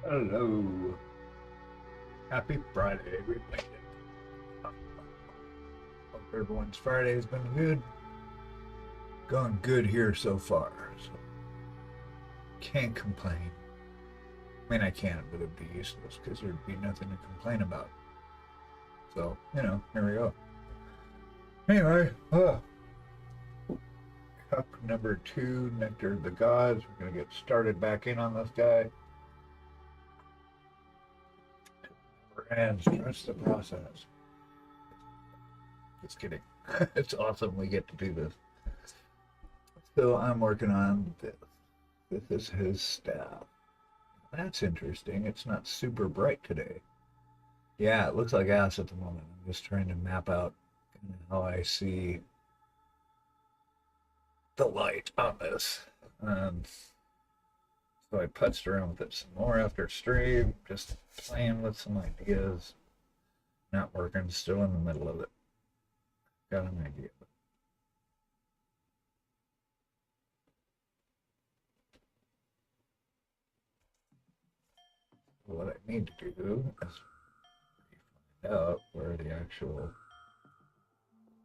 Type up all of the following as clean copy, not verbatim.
Hello. Happy Friday. We made it. Hope everyone's Friday has been good. Going good here so far. So can't complain. I mean, I can, but it'd be useless because there'd be nothing to complain about. So, here we go. Anyway, cup number 2, Nectar of the Gods. We're going to get started back in on this guy. And trust the process. Just kidding. It's awesome we get to do this. So I'm working on this. This is his staff. That's interesting. It's not super bright today. Yeah, it looks like ass at the moment. I'm just trying to map out how I see the light on this. So I putzed around with it some more after stream, just playing with some ideas. Not working, still in the middle of it. Got an idea. What I need to do is find out where the actual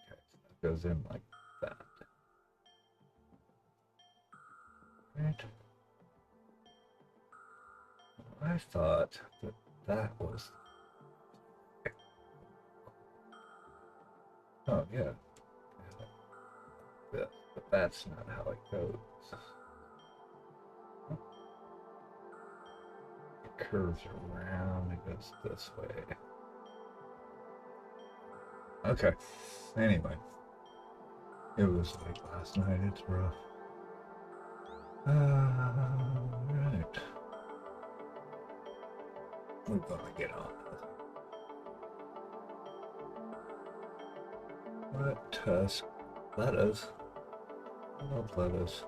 text goes in like that. Right? I thought that that was. Oh, yeah. But that's not how it goes. It curves around, it goes this way. Okay. Anyway. It was late last night, it's rough. Right. We're gonna get on this. What tusk? Lettuce. I love lettuce.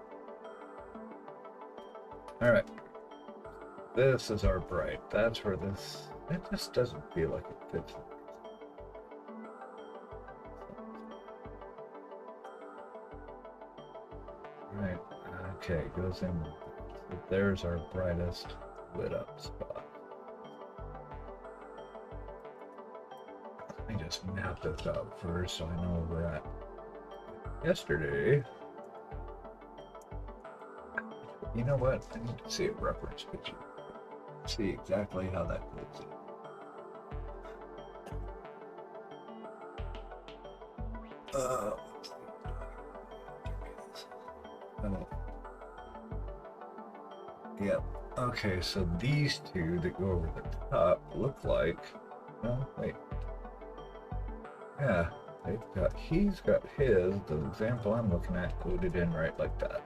Alright. This is our bright. That's where this. It just doesn't feel like it fits. Right. Okay, goes in. So there's our brightest lit up spot. Let me just map this out first so I know where we're at. Yesterday. You know what? I need to see a reference picture. See exactly how that fits in. Yep. Okay, so these two that go over the top look like. No, wait. Yeah, he's got his, the example I'm looking at, coded in right like that.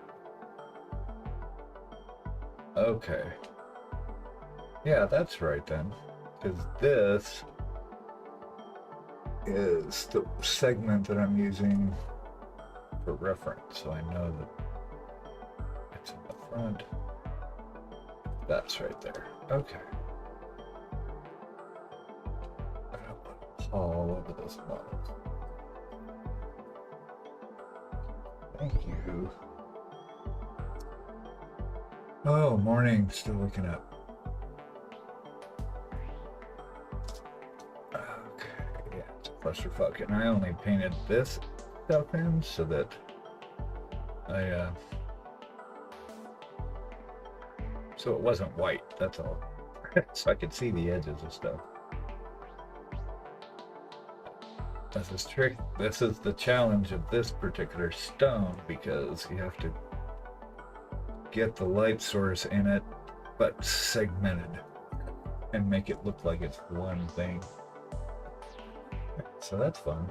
Okay. Yeah, that's right then. Because this is the segment that I'm using for reference, so I know that it's in the front. That's right there. Okay. I don't want to all over this model. Thank you. Oh, morning. Still waking up. Okay, yeah, it's a clusterfuck. And I only painted this stuff in so that so it wasn't white, that's all. So I could see the edges of stuff. This is the challenge of this particular stone, because you have to get the light source in it, but segmented, and make it look like it's one thing. So that's fun.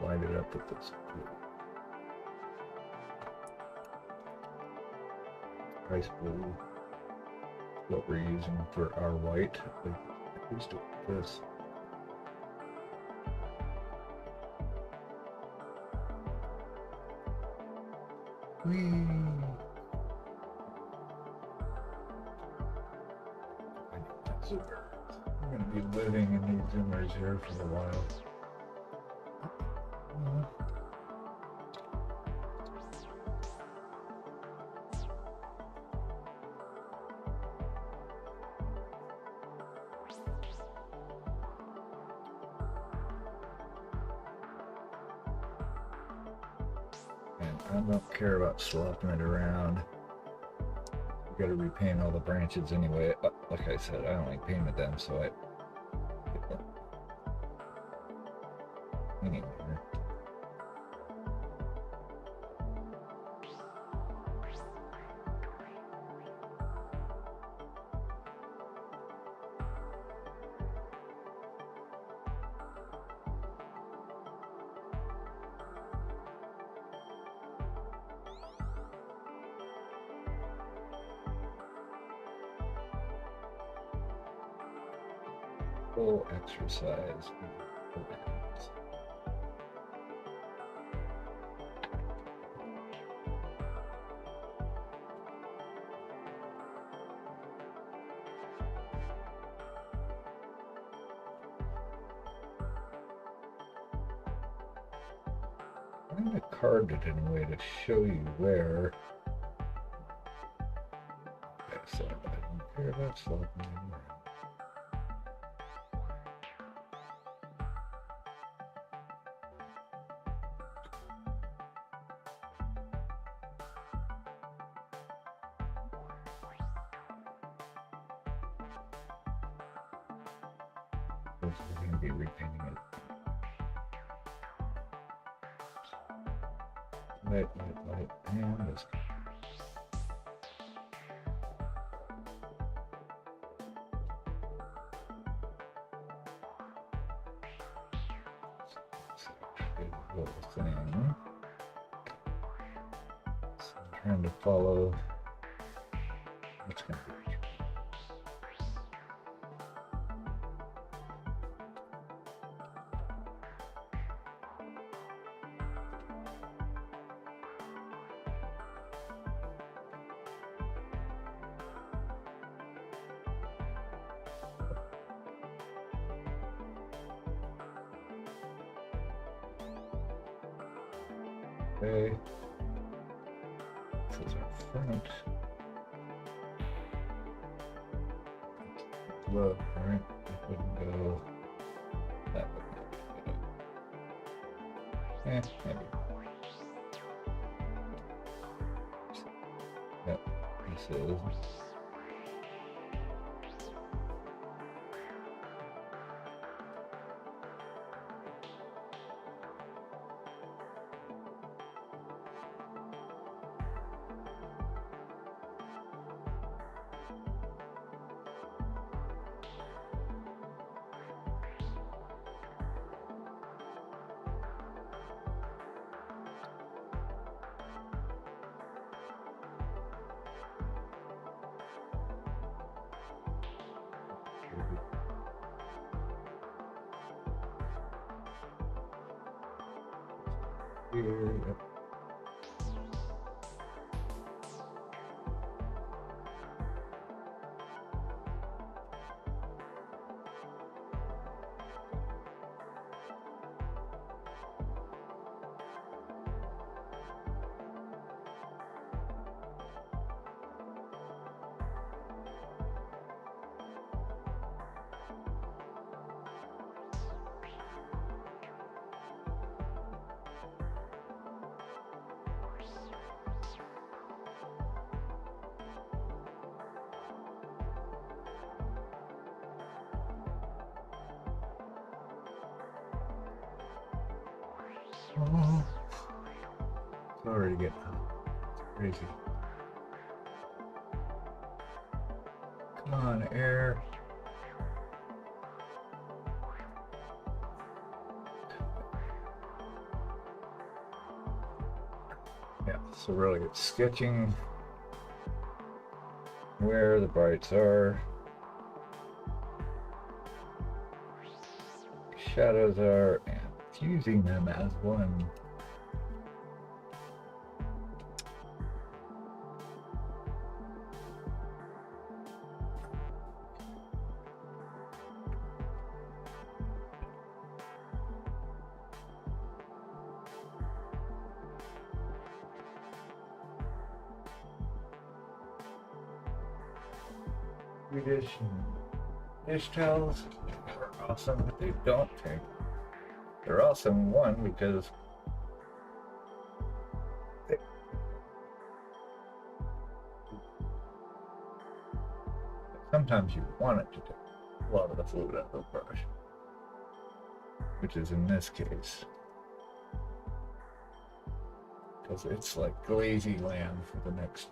Light it up with this blue. ice blue. What we're using for our white. Let's do this. Whee! We're going to be living in these zoomers here for a while. And I don't care about swapping it around. We got to repaint all the branches anyway. Like I said, I only painted them, so I anyway. Full exercise. I'm going to carve it in a way to show you where. Okay, so I don't care about slopping anymore. We're going to be repainting it. Light, and this. Little thing. So I'm trying to follow what's going to be. Okay, this is our front. Look, right? It wouldn't go. That wouldn't go. Maybe. Yep, this is. Here, yep. Oh, it's already getting crazy. Come on, air. Yeah, so really it's sketching where the brights are, shadows are, and fusing them as one. Dish towels are awesome, but they don't take. They're awesome, one, because sometimes you want it to take a lot of the fluid out of the brush, which is in this case, because it's like glazy land for the next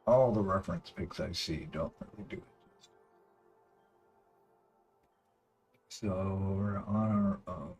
all the reference pics I see don't really do it. So we're on our own.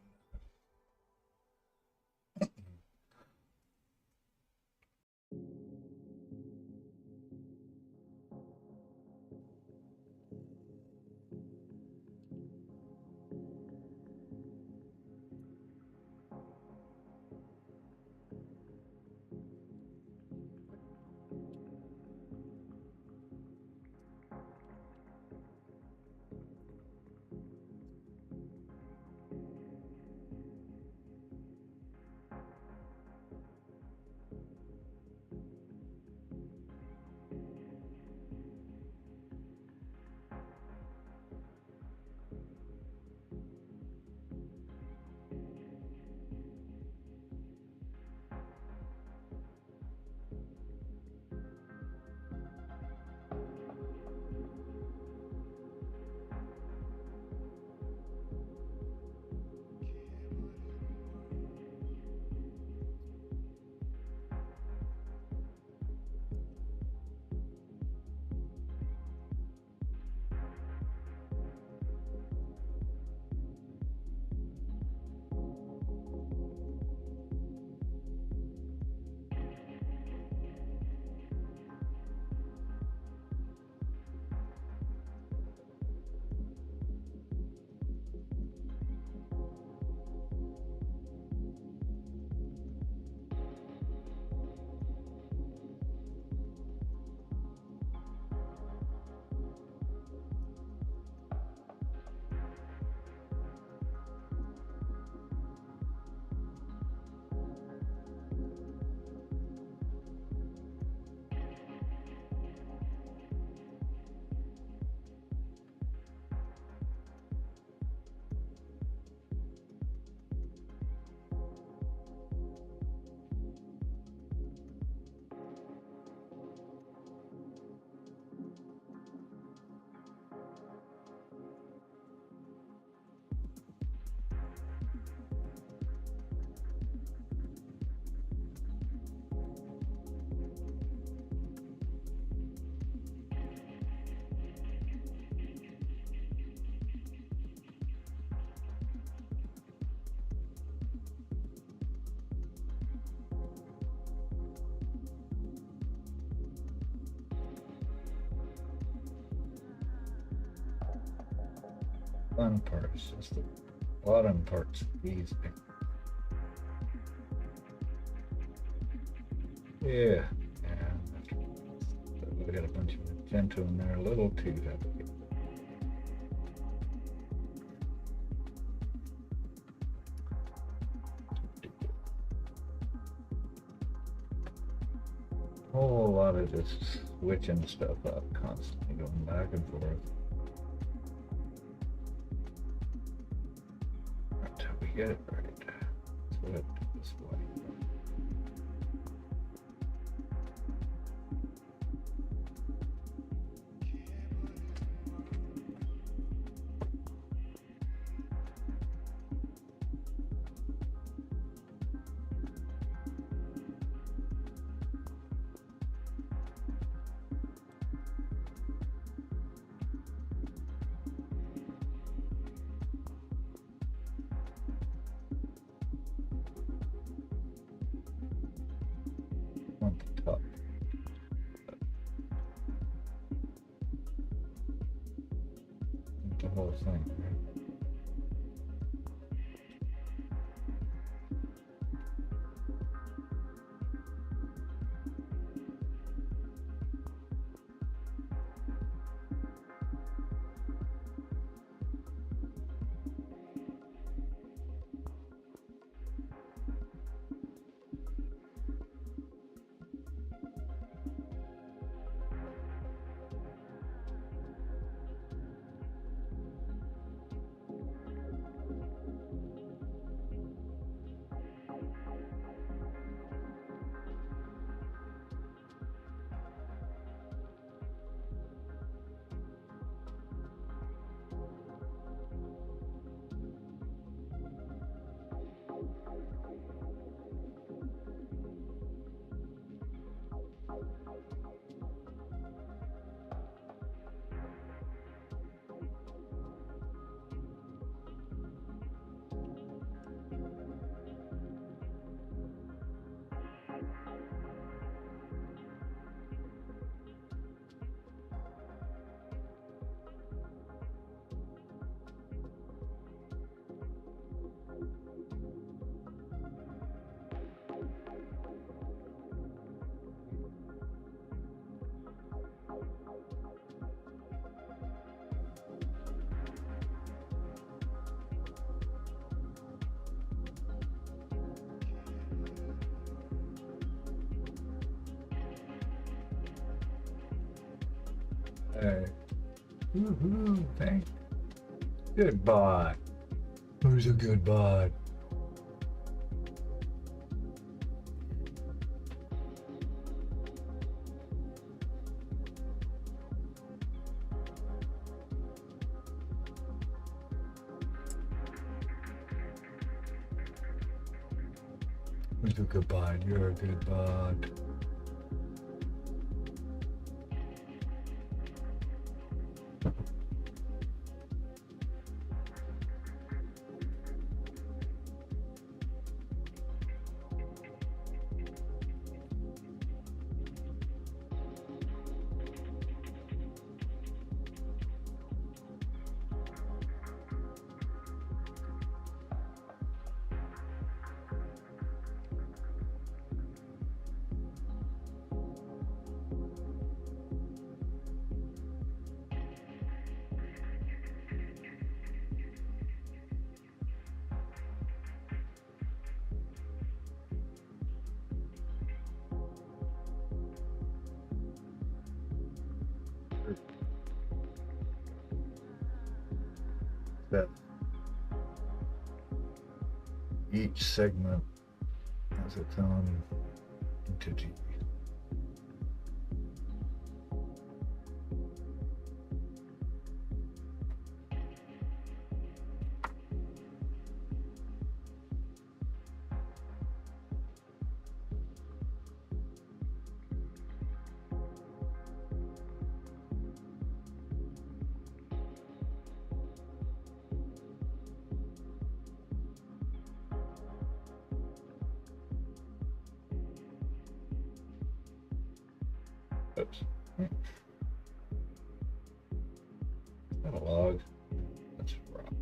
Fun parts, just the bottom parts of these. Yeah, and we got a bunch of magenta in there, a little too heavy. Whole lot of just switching stuff up, constantly going back and forth. Until we get it right. So it this way. Hey. Woohoo, thank. Good bot. Who's a good bot? Who's a good bot? You're a good bot. That each segment has its own entity. Oops. Not a log. That's a rock.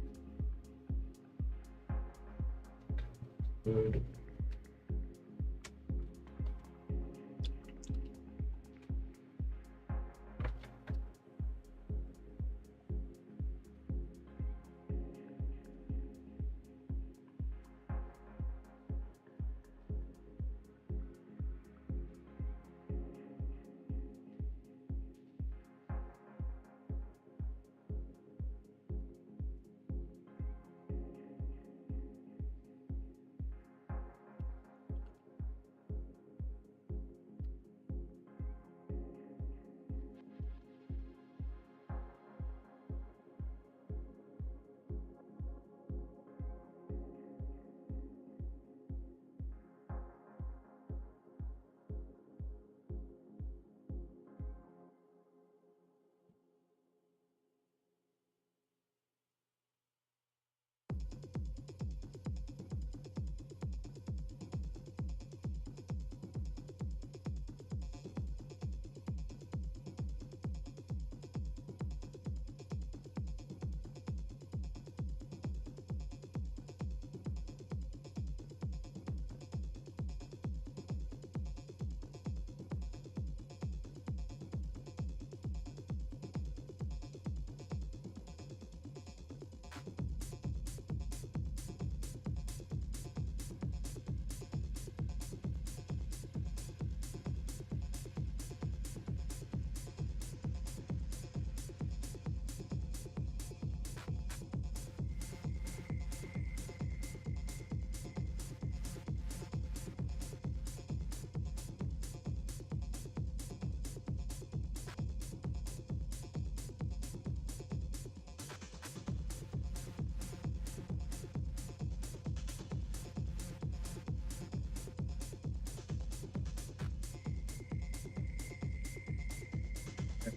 Good.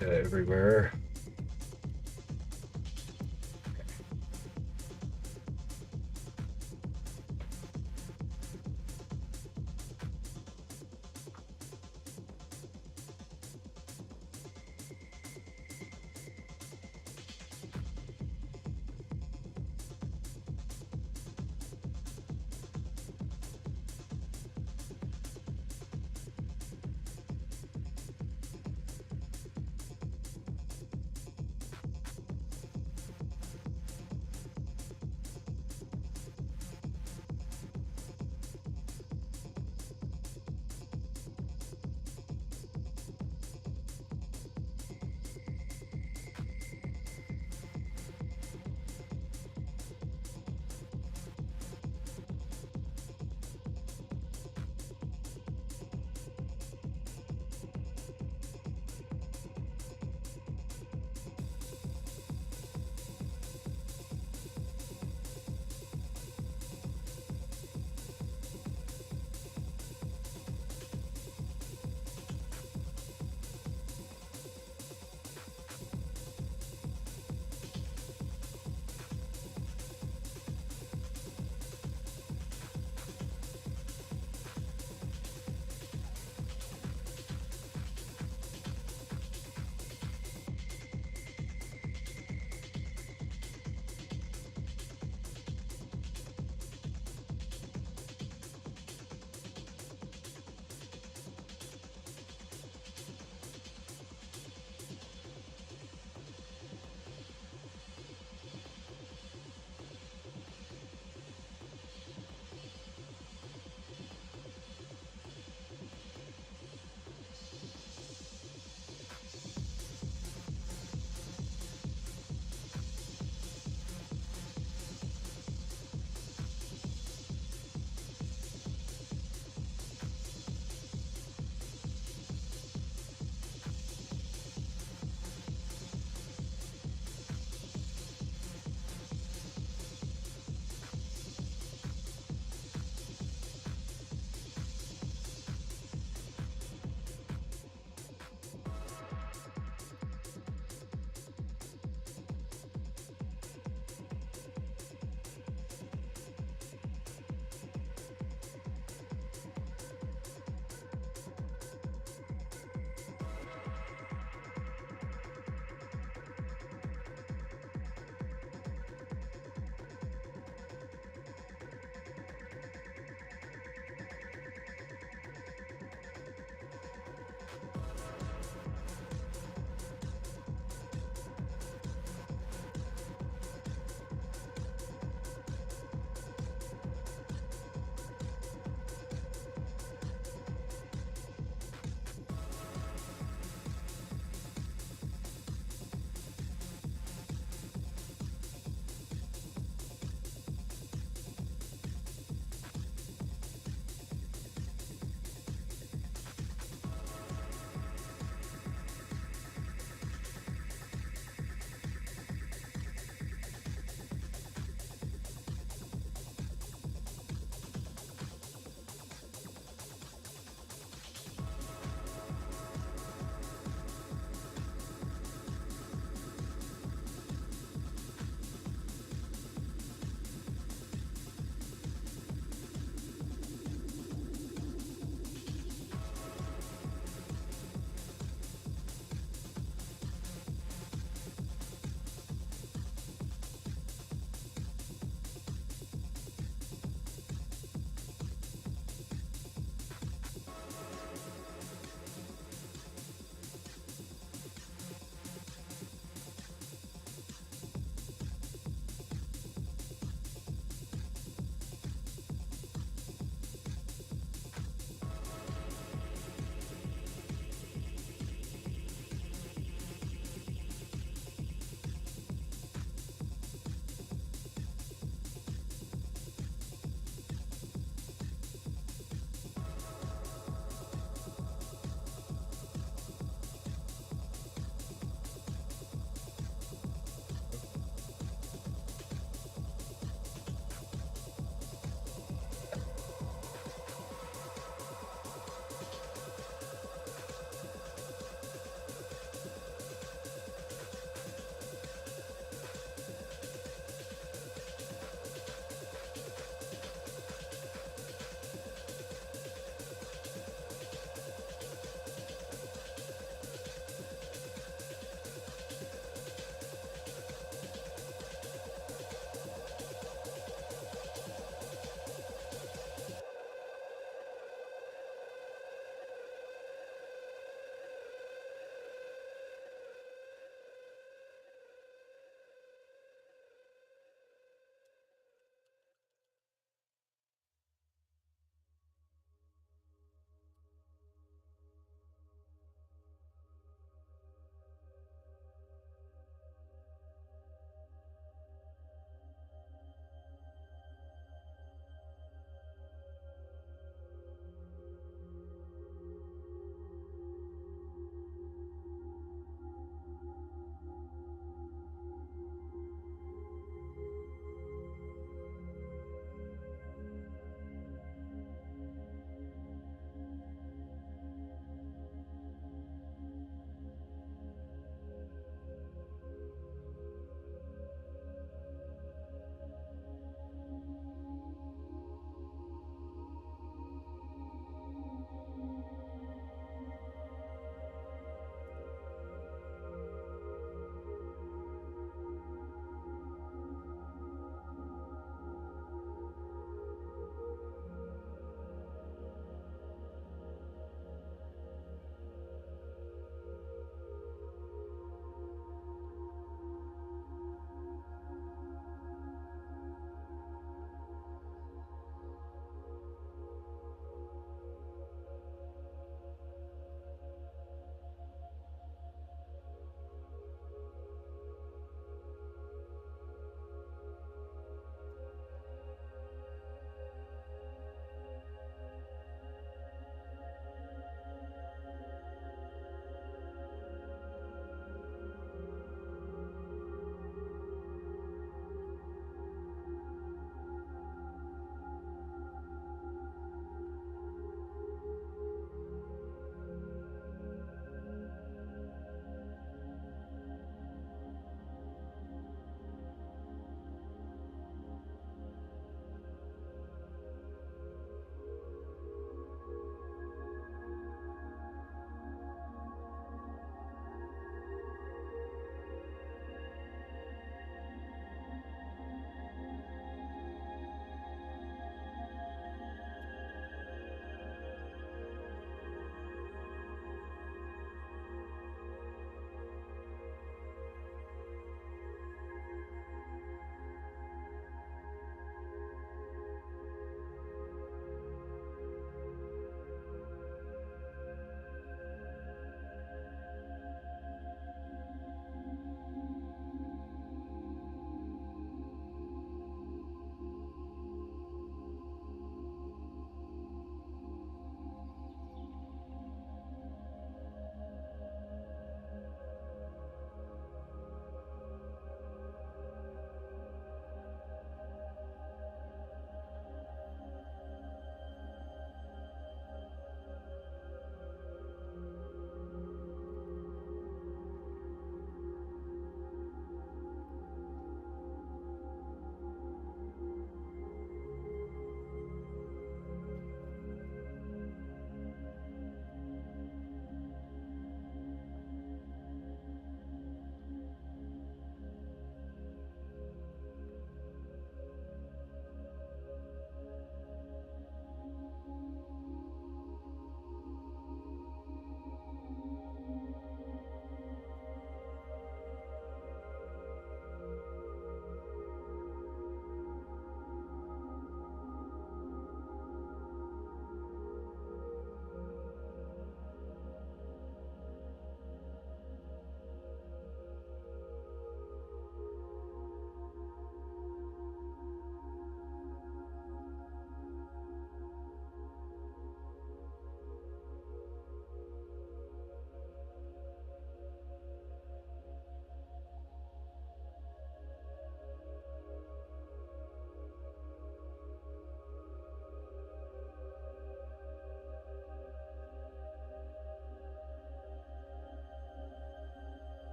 To everywhere.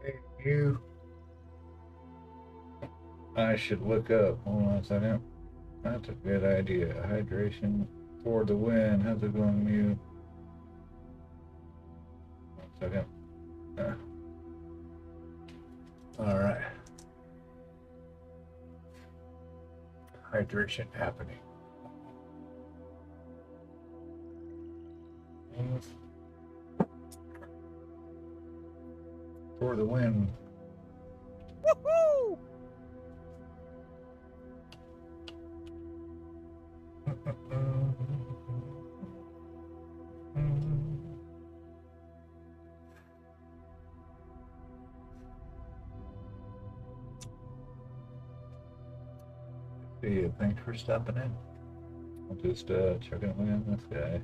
Hey, you. I should look up. Hold on a second. That's a good idea. Hydration for the win. How's it going, Mew? 1 second. All right. Hydration happening. For the win. Woohoo! See you. Thanks for stopping in. I'll just checking away on this guy.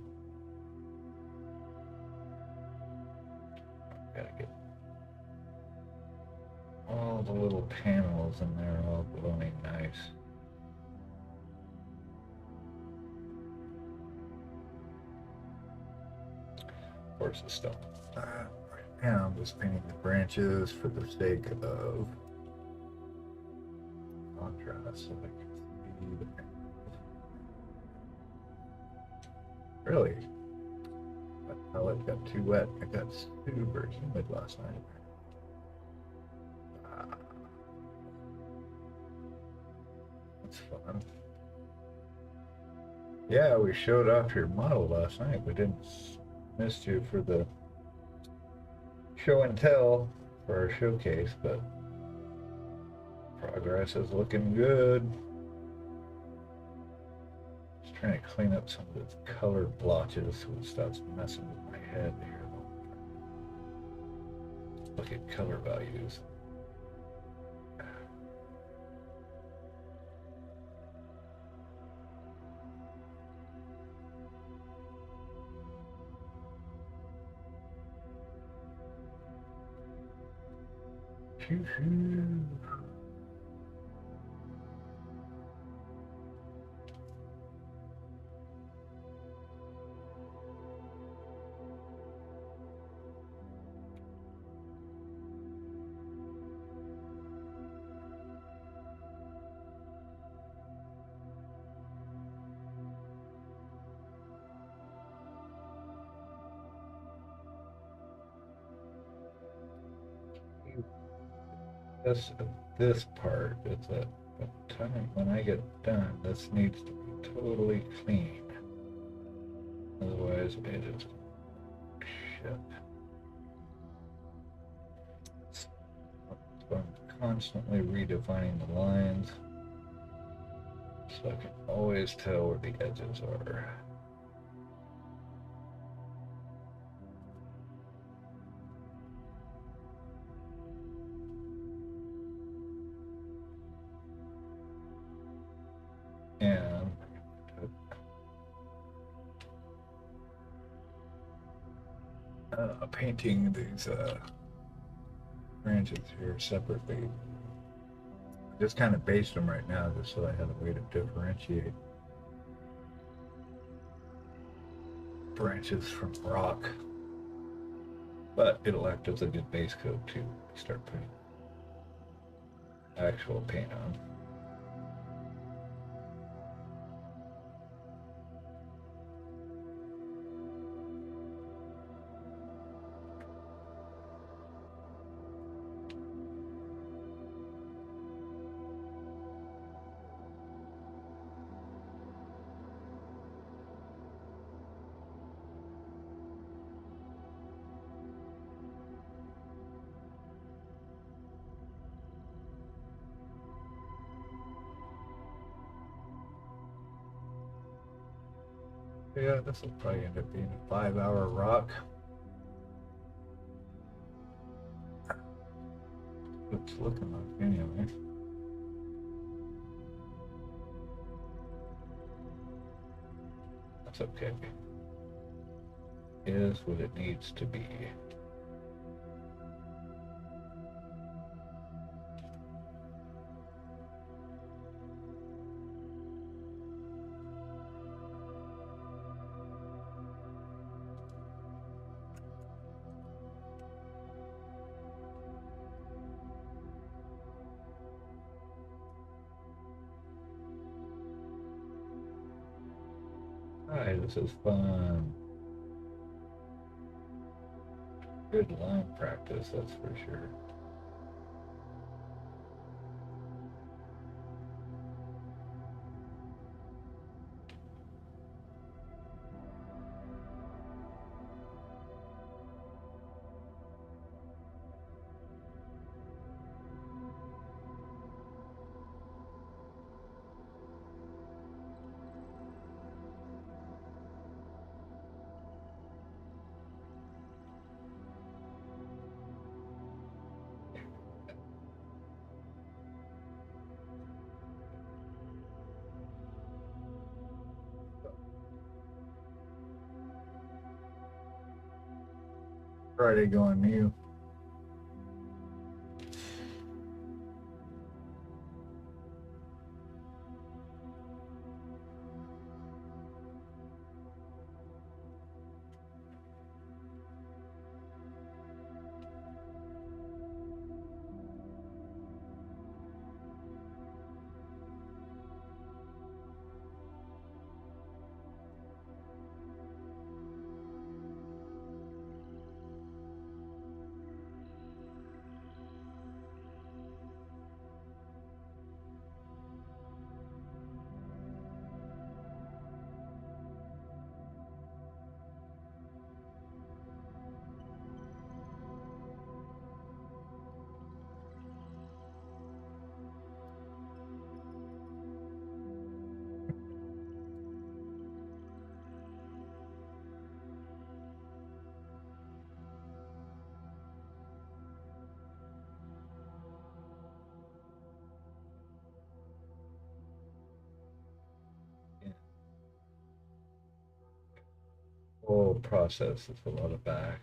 Gotta get all the little panels in there all glowing nice. Of course, the stuff. Right now, I'm just painting the branches for the sake of contrast, so I can see the panels. Really, that palette got too wet. I got super humid last night. That's fun. Yeah, we showed off your model last night. We didn't missed you for the show and tell for our showcase, but progress is looking good. Just trying to clean up some of those color blotches so it stops messing with my head here. Look at color values. This part is a time when I get done. This needs to be totally clean. Otherwise, it is shit. So I'm constantly redefining the lines so I can always tell where the edges are. And painting these branches here separately. Just kind of based them right now just so I had a way to differentiate branches from rock. But it'll act as a good base coat to start putting actual paint on. Yeah, this will probably end up being a 5-hour rock. It's looking like anyway. That's okay. It is what it needs to be. Yay, this is fun. Good line practice, that's for sure. Friday going new. Whole process is a lot of back.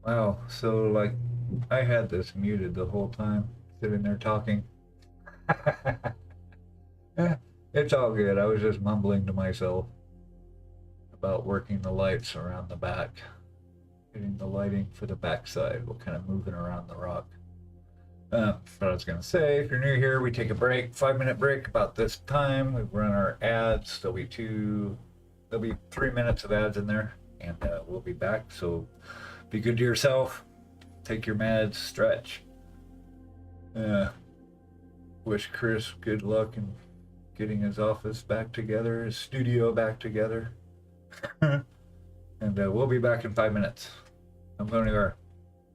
Wow, so like I had this muted the whole time, sitting there talking. It's all good. I was just mumbling to myself about working the lights around the back, getting the lighting for the backside while kind of moving around the rock. But I was gonna say, if you're new here, we take a break, 5 minute break about this time. We run our ads. There'll be 3 minutes of ads in there, and we'll be back. So be good to yourself. Take your meds, stretch. Uh, Wish Chris good luck in getting his office back together, his studio back together. And we'll be back in 5 minutes. I'm going anywhere.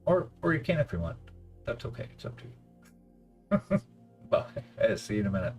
Or you can if you want. That's okay. It's up to you. Bye. I'll see you in a minute.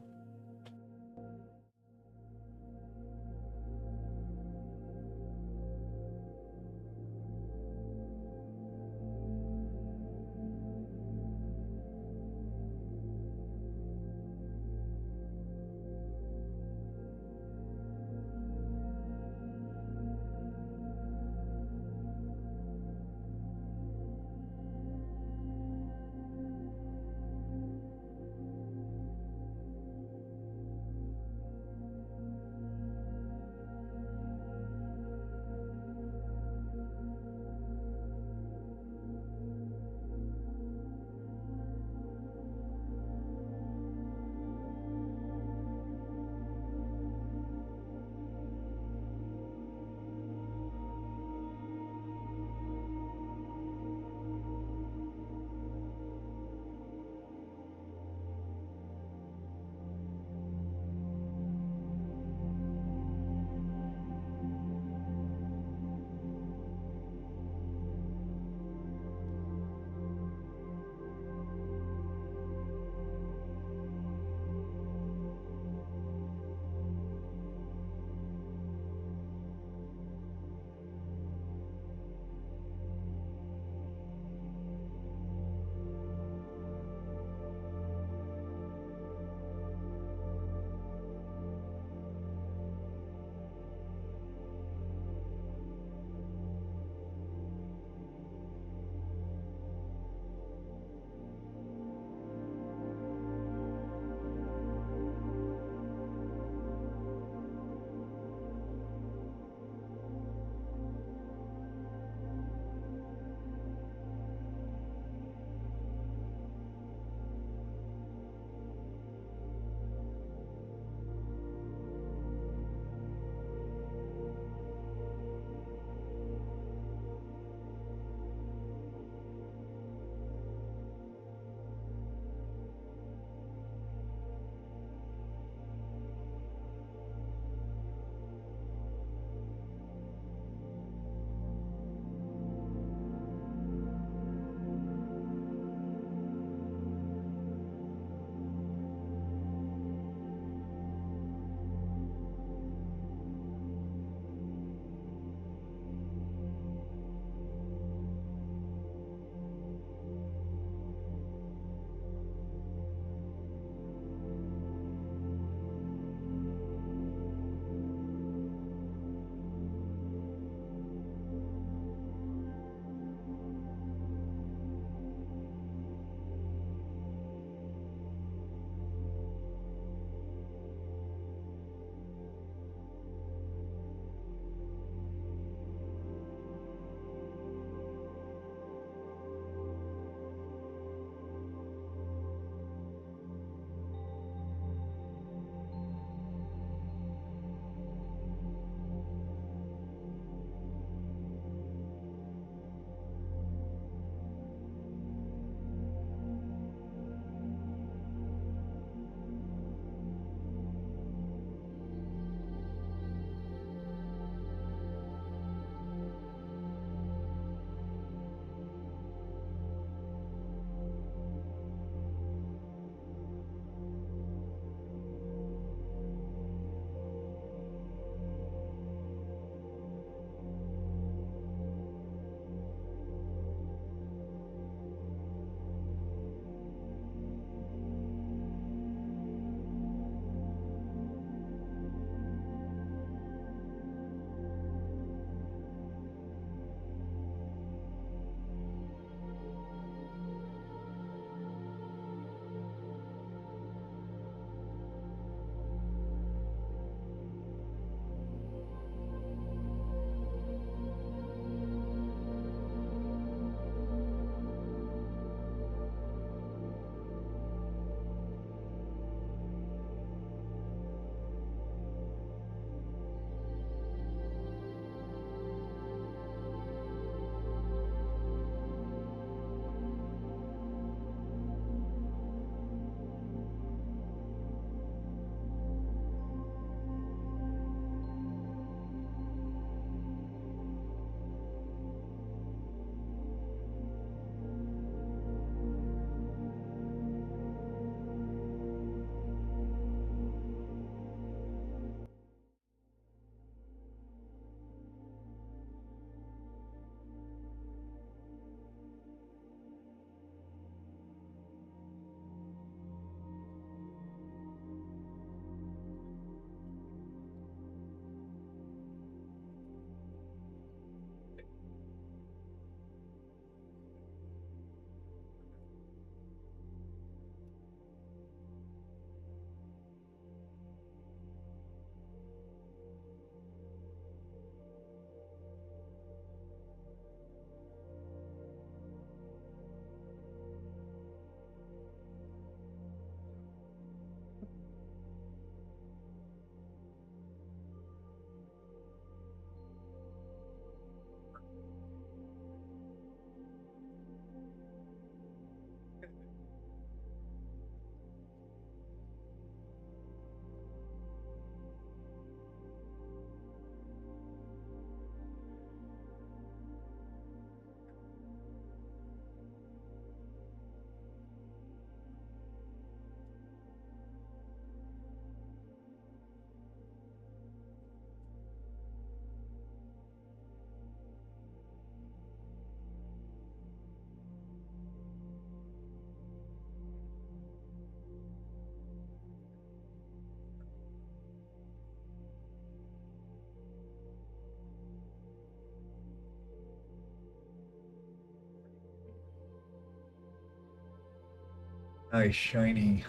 nice shiny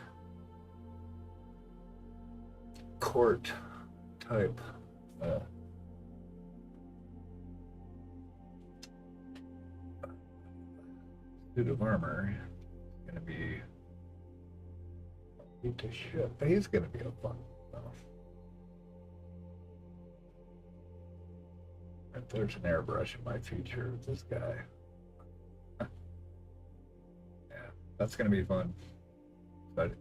court type suit of armor. It's gonna be beat to shit, but he's gonna be a fun stuff. If there's an airbrush in my future with this guy. Yeah, that's gonna be fun. But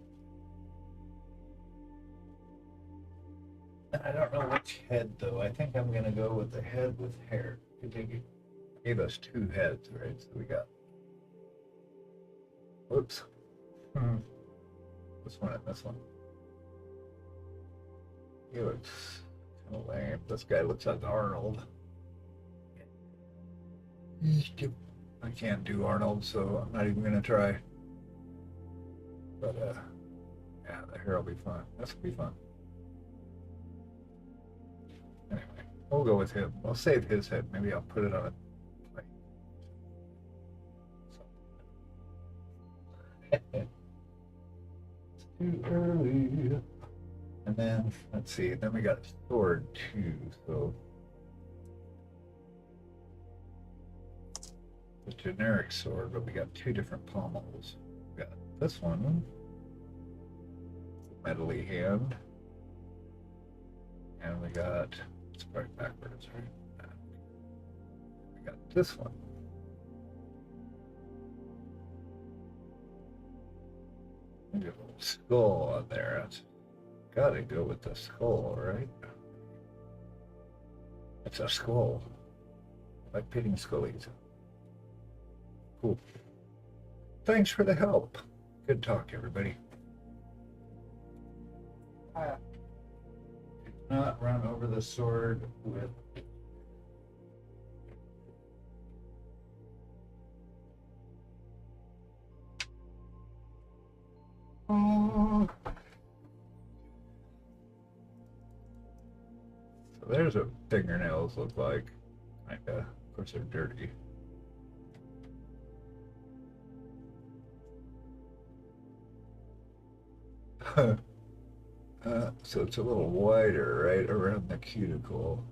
I don't know which head though. I think I'm gonna go with the head with hair. They gave us two heads, right? So we got. Whoops. This one and this one. He looks kind of lame. This guy looks like Arnold. I can't do Arnold, so I'm not even gonna try. But yeah, the hair will be fun. This will be fun. Anyway, we'll go with him. I'll save his head. Maybe I'll put it on a plate. It's too early. And then let's see. Then we got a sword too. So the generic sword, but we got two different pommels. We got this one, metally hand, and we got, it's probably backwards, right? We got this one. Maybe a little skull on there. That's gotta go with the skull, right? It's a skull. I like pitting skullies. Cool. Thanks for the help. Good talk, everybody. Do not run over the sword with. Oh. So there's what fingernails look like. Kinda. Of course, they're dirty. So it's a little wider, right around the cuticle.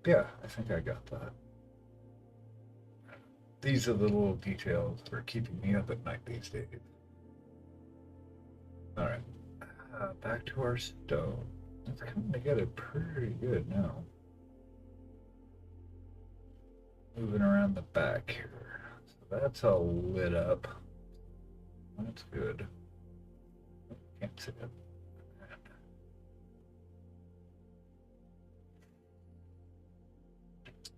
Yeah, I think I got that. These are the little details that are keeping me up at night these days. All right, back to our stone. It's coming together pretty good now. Moving around the back here. So that's all lit up. That's good. Can't see it.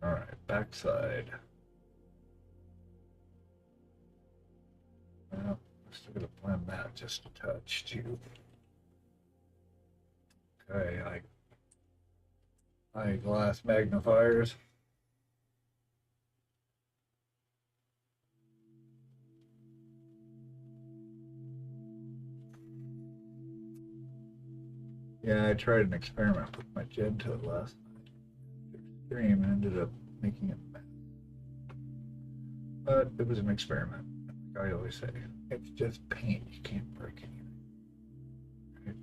All right, backside. Well, I'm still gonna blend that just a touch too. Okay, eyeglass magnifiers. Yeah, I tried an experiment with magenta last night. The stream ended up making it mess. But it was an experiment. Like I always say, it's just paint. You can't break anything. Right?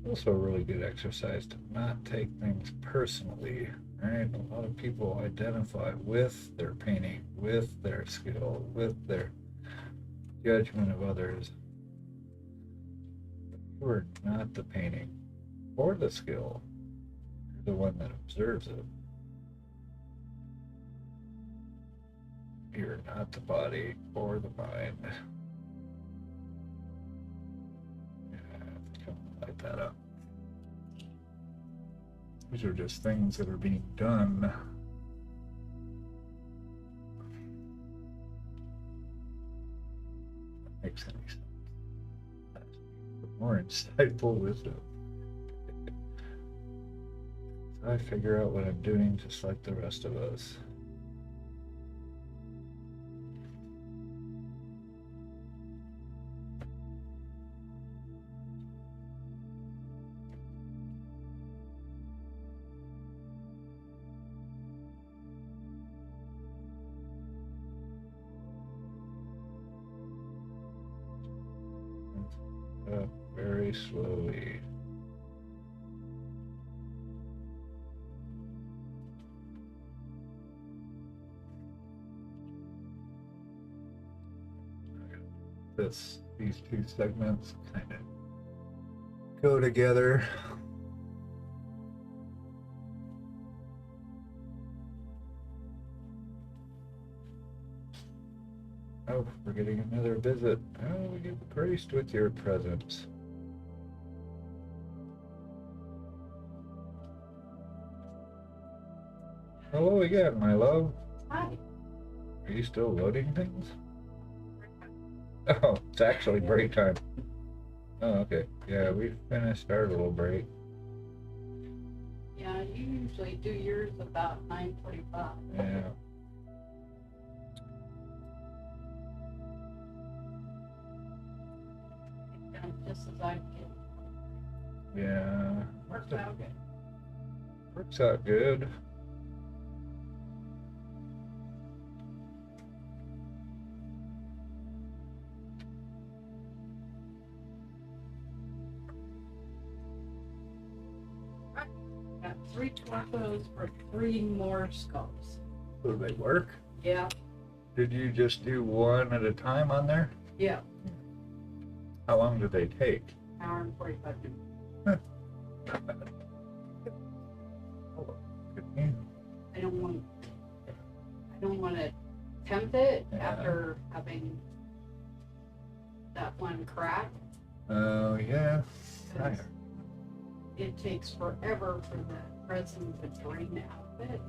Also a really good exercise to not take things personally. Right? A lot of people identify with their painting, with their skill, with their judgment of others. You are not the painting or the skill. You're the one that observes it. You're not the body or the mind. Yeah, I have to come light that up. These are just things that are being done. That makes any sense. That's more insightful wisdom. So I figure out what I'm doing just like the rest of us. up very slowly. These two segments kind of go together. Oh, we're getting another visit. Oh, we get graced with your presence. Hello again, my love. Hi. Are you still loading things? Oh, it's actually break time. Oh, okay. Yeah, we finished our little break. Yeah, you usually do yours about 9:45. Yeah. Just as I get. Yeah. Works out good. Works out good. Got 3 torsos for 3 more sculpts. Do they work? Yeah. Did you just do one at a time on there? Yeah. How long do they take? Hour and 45 minutes. Not bad. Oh, good news. I don't want to tempt it Yeah. after having that one crack. Oh, yeah. Because it takes forever for the resin to drain out of it.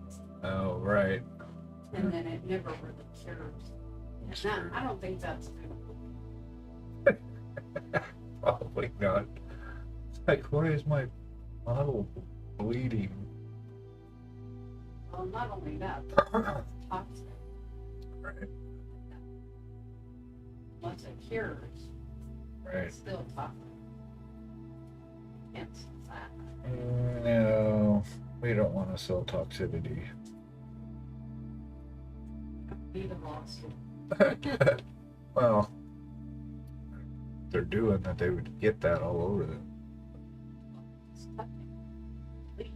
Oh, right. And then it never really cures. And Sure. that, I don't think that's good. Probably not. It's like, why is my model bleeding? Well, not only that, but it's toxic. Right. Once it cures, Right. it's still toxic. Can't sell that. No, we don't want to sell toxicity. Be the lawsuit. Well, they're doing that, they would get that all over them. It's touching.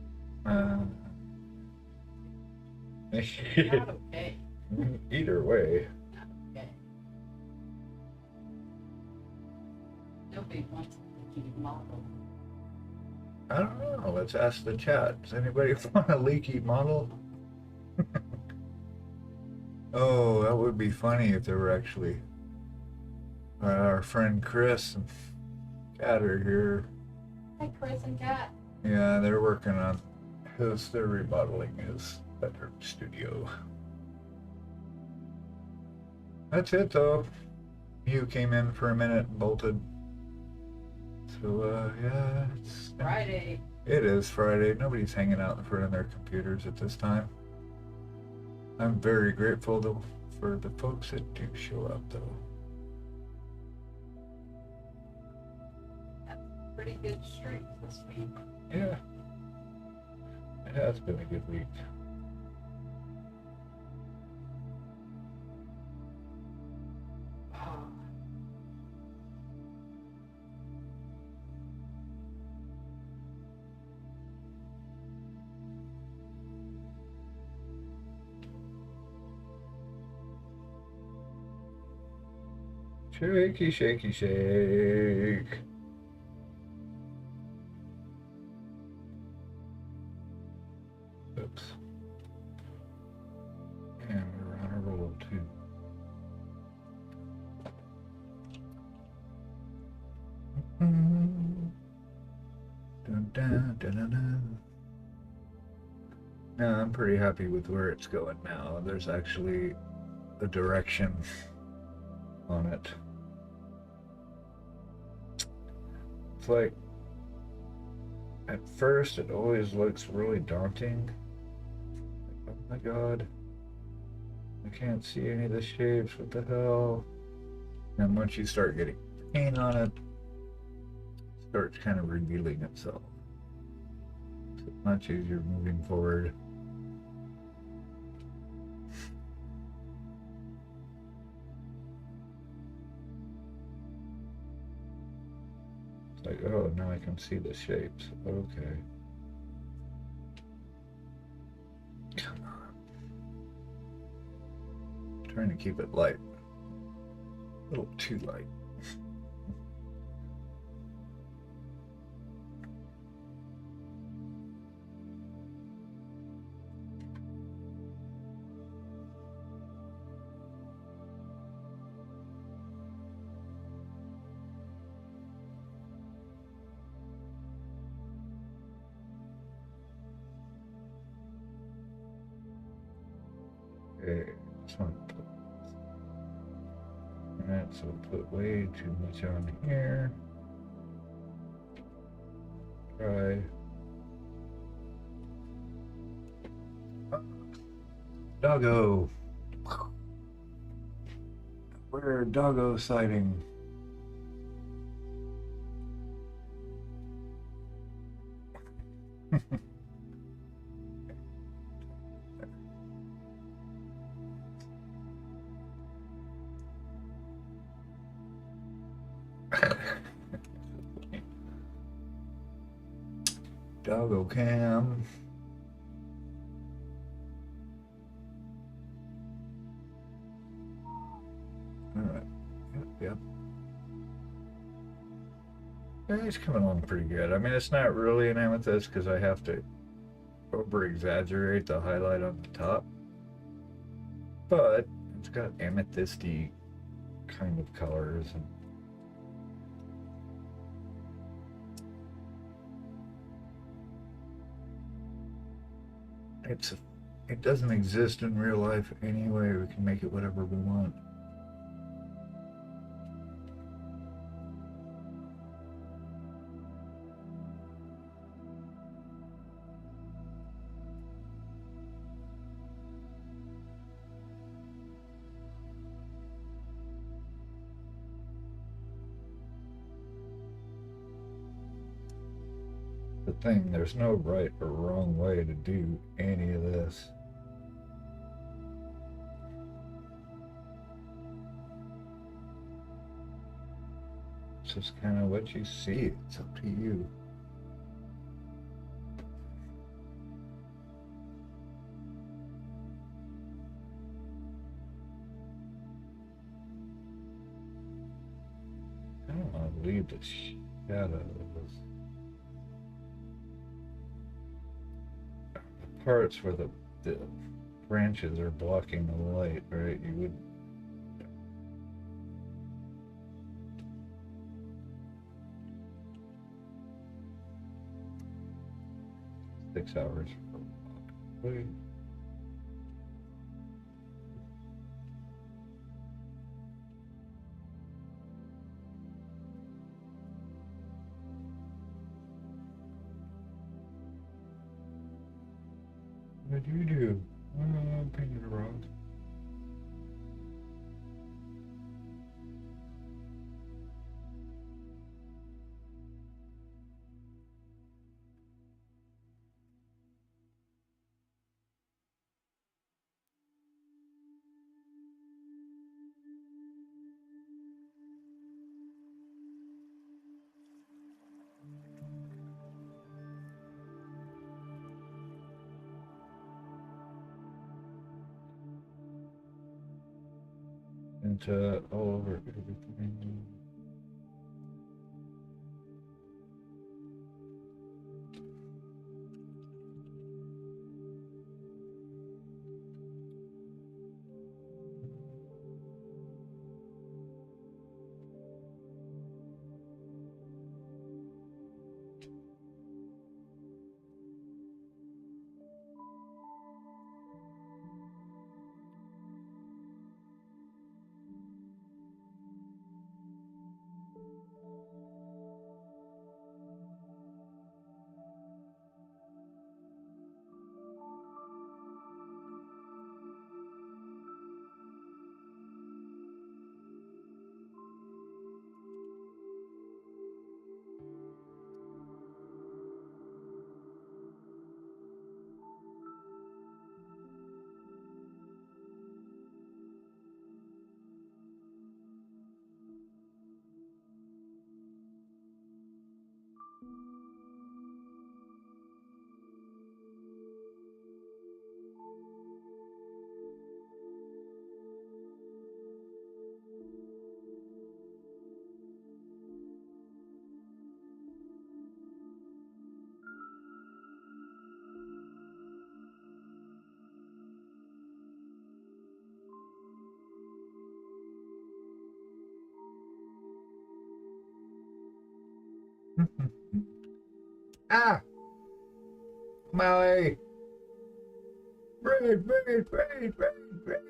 Not okay. Either way. Not okay. Nobody wants to keep model. I don't know. Let's ask the chat. Does anybody want a leaky model? Oh, that would be funny if there were actually our friend Chris and Kat are here. Hi, Chris and Kat. Yeah, they're working on they're remodeling his bedroom studio. That's it though. Mew came in for a minute and bolted. So yeah, it's Friday. It is Friday. Nobody's hanging out in front of their computers at this time. I'm very grateful for the folks that do show up though. That's a pretty good streak this week. Yeah. It has been a good week. Shaky, shaky, shake. Oops. And we're on a roll too. Dun, dun, dun, dun, dun. No, I'm pretty happy with where it's going now. There's actually a direction on it. It's like, at first it always looks really daunting. Like, oh my god, I can't see any of the shapes, what the hell? And once you start getting paint on it, it starts kind of revealing itself. It's much easier moving forward. It's like, oh, now I can see the shapes. Okay. Come on. I'm trying to keep it light. A little too light. Okay, just want to put that, so we'll put way too much on here. Try. Doggo. We're doggo sighting. Doggo cam. Alright. Yep. Yeah, it's coming along pretty good. I mean, it's not really an amethyst because I have to over exaggerate the highlight on the top. But it's got amethysty kind of colors and it doesn't exist in real life anyway. We can make it whatever we want. The thing, there's no right or wrong way to do any of this. It's just kind of what you see. It's up to you. I don't want to leave the shadows. The parts where the branches are blocking the light, right? You would. 6 hours for wait. What do you do? Oh, I'm painting it wrong. Into all over everything. Ah! Molly! Raid, raid, raid, raid, raid!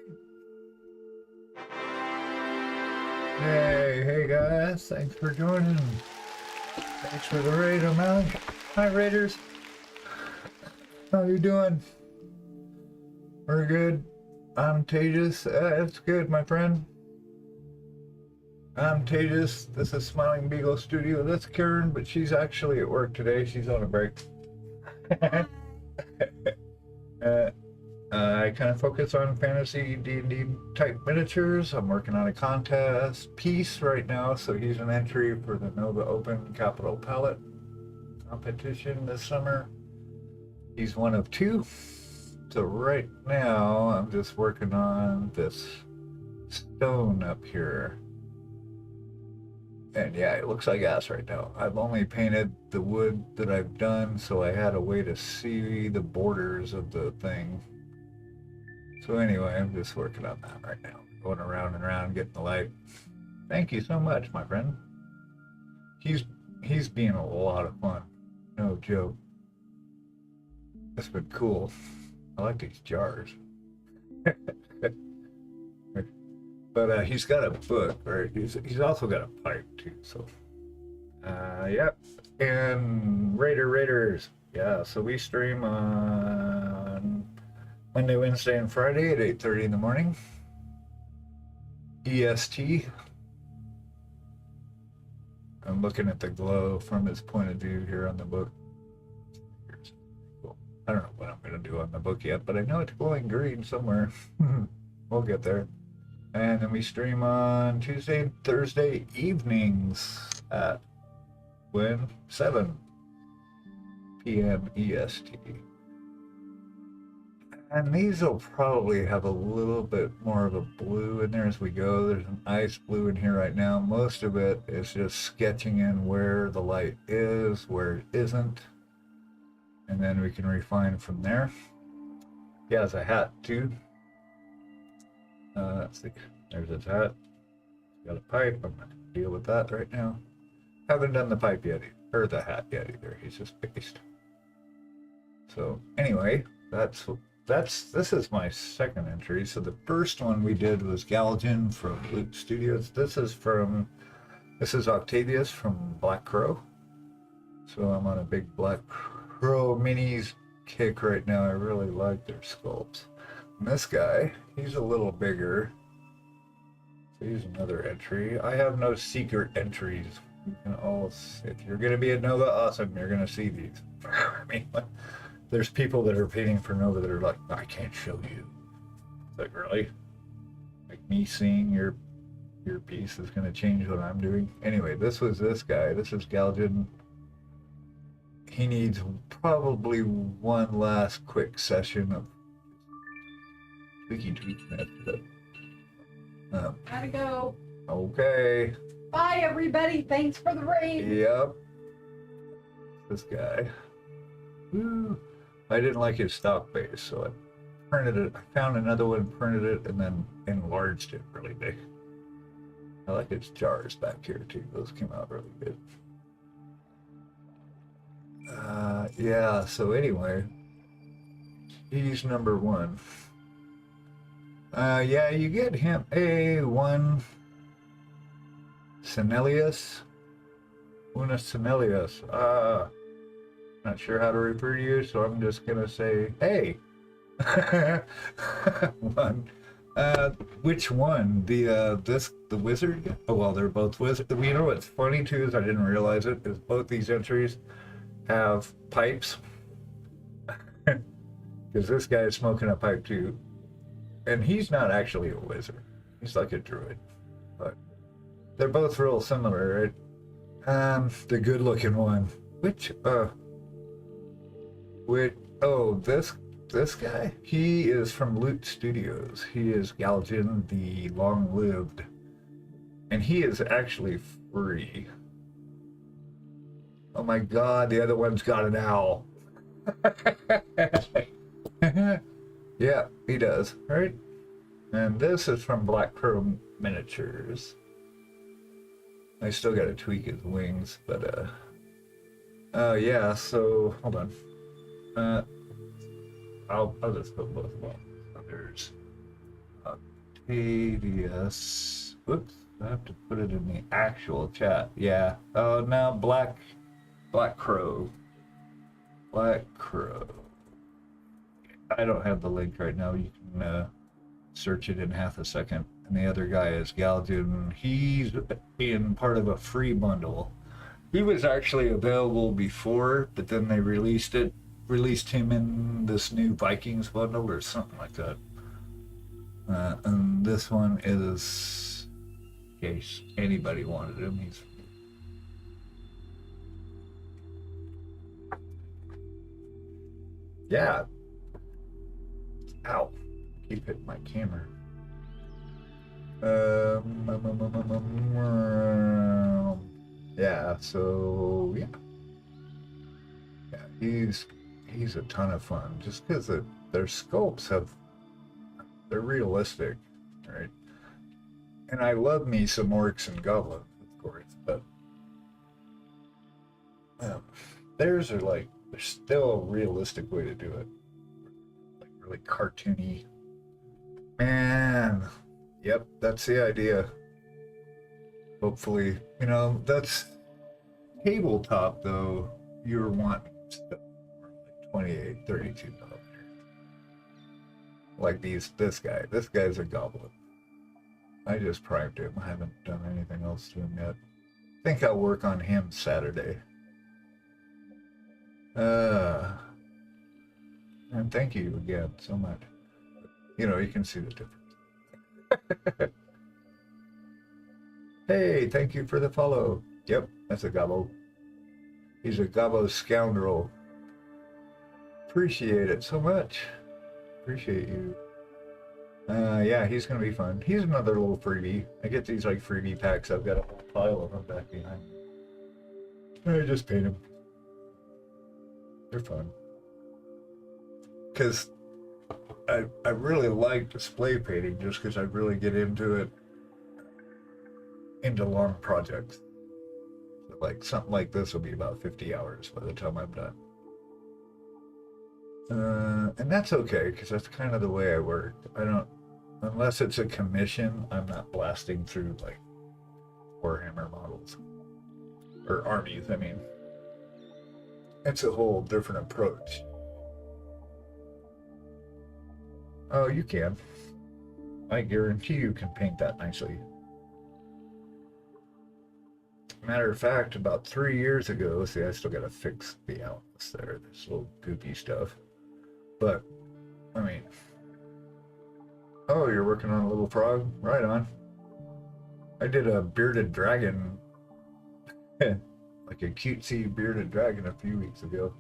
Hey guys, thanks for joining. Thanks for the raid, O'Malley. Hi Raiders. How you doing? We're good. I'm Tejas. It's good, my friend. I'm Tejas. This is Smiling Beagle Studio. That's Karen, but she's actually at work today. She's on a break. I kind of focus on fantasy D&D type miniatures. I'm working on a contest piece right now, so he's an entry for the Nova Open Capital Palette competition this summer. He's one of two. So right now, I'm just working on this stone up here. And yeah, it looks like ass right now. I've only painted the wood that I've done, so I had a way to see the borders of the thing. So anyway, I'm just working on that right now. Going around and around, getting the light. Thank you so much, my friend. He's being a lot of fun. No joke. It's been cool. I like these jars. But he's got a book, right? He's also got a pipe too. So, yep. And Raiders. Yeah. So we stream on Monday, Wednesday, and Friday at 8:30 in the morning. EST. I'm looking at the glow from his point of view here on the book. I don't know what I'm going to do on the book yet, but I know it's glowing green somewhere. We'll get there. And then we stream on Tuesday and Thursday evenings at 7 p.m. EST. And these will probably have a little bit more of a blue in there as we go. There's an ice blue in here right now. Most of it is just sketching in where the light is, where it isn't. And then we can refine from there. He has a hat too. Let's see. There's his hat. He's got a pipe. I'm going to deal with that right now. Haven't done the pipe yet, or the hat yet either. He's just based. So anyway, this is my second entry. So the first one we did was Galgen from Loot Studios. This is Octavius from Black Crow. So I'm on a big Black Crow minis kick right now. I really like their sculpts. And this guy, he's a little bigger. So he's another entry. I have no secret entries. You can all, if you're going to be a Nova, awesome, you're going to see these. I mean, there's people that are painting for Nova that are like, I can't show you. Like, really? Like me seeing your piece is going to change what I'm doing? Anyway, this was this guy. This is Galgen. He needs probably one last quick session of tweaking it. Gotta go. Okay. Bye, everybody. Thanks for the raid. Yep. This guy. Woo. I didn't like his stock base, so I printed it. I found another one, printed it, and then enlarged it really big. I like his jars back here too. Those came out really good. Yeah, so anyway, he's number one. Yeah, you get him A1 Senelius. Una Senelius. Not sure how to refer to you, so I'm just gonna say, hey. One. Which one? The wizard? Oh, well, they're both wizards. You know what's funny too is I didn't realize it, is both these entries have pipes. Because this guy is smoking a pipe too. And he's not actually a wizard. He's like a druid. But they're both real similar, right? The good looking one. Which, oh, this guy? He is from Loot Studios. He is Galgin the Long-Lived. And he is actually free. Oh my god, the other one's got an owl. Yeah, he does, right? And this is from Black Crow Miniatures. I still gotta tweak his wings, but yeah, so hold on. I'll just put both of them. So there's Octavius. Whoops, I have to put it in the actual chat. Yeah. Oh, now Black Crow. Black Crow. I don't have the link right now. You can search it in half a second. And the other guy is Galdian. He's in part of a free bundle. He was actually available before, but then they released him in this new Vikings bundle or something like that. And this one is, in case anybody wanted him, he's yeah. Ow. Keep hitting my camera. Yeah, so yeah. Yeah, he's a ton of fun just because their sculpts they're realistic, right? And I love me some orcs and goblins, of course, but theirs are like, there's still a realistic way to do it. Like really cartoony. Man, yep, that's the idea. Hopefully, that's tabletop though. You're wanting stuff like 28, 32 millimeter. Like this guy. This guy's a goblin. I just primed him. I haven't done anything else to him yet. I think I'll work on him Saturday. And thank you again so much. You can see the difference. Hey, thank you for the follow. Yep, that's a gobbo. He's a gobbo scoundrel. Appreciate it so much. Appreciate you. Yeah, he's gonna be fun. He's another little freebie. I get these like freebie packs. I've got a whole pile of them back behind me. I just paint them. They're fun. Because I really like display painting just because I really get into long projects. Like something like this will be about 50 hours by the time I'm done. And that's okay because that's kind of the way I work. I don't, unless it's a commission, I'm not blasting through like Warhammer models or armies. I mean, it's a whole different approach. Oh, you can. I guarantee you can paint that nicely. Matter of fact, about 3 years ago, see, I still gotta fix the outlets there, this little goopy stuff. But, I mean, oh, you're working on a little frog? Right on. I did a bearded dragon, like a cutesy bearded dragon a few weeks ago.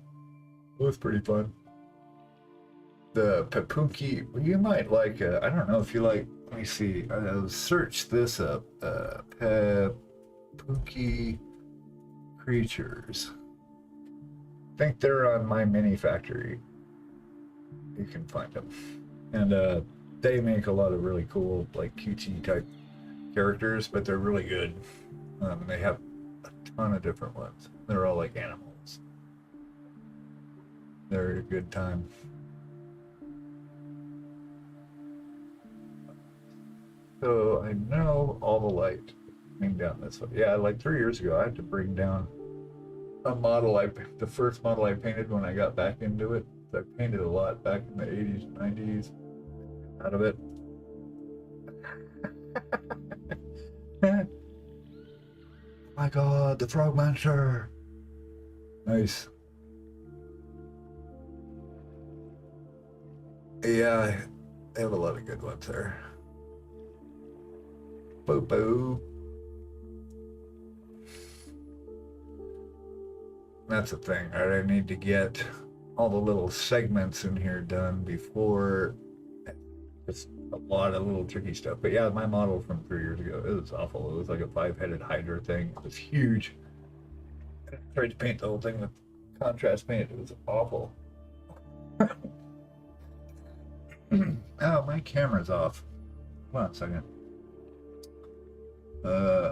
It was pretty fun. The Papunki, well, you might like, I don't know if you like, let me see, search this up, Papunki creatures. I think they're on My Mini Factory. You can find them. And they make a lot of really cool, like cutesy type characters, but they're really good. They have a ton of different ones. They're all like animals. They're a good time. So I know all the light coming down this way. Yeah, like 3 years ago, I had to bring down a model. The first model I painted when I got back into it. I painted a lot back in the 80s and 90s. Out of it. Oh my god, the frog monster. Nice. Yeah, they have a lot of good ones there. Boo boo. That's the thing, right? I need to get all the little segments in here done before it's a lot of little tricky stuff. But yeah, my model from 3 years ago, it was awful. It was like a 5-headed hydra thing. It was huge. I tried to paint the whole thing with contrast paint. It was awful. Oh, my camera's off. Hold on a second.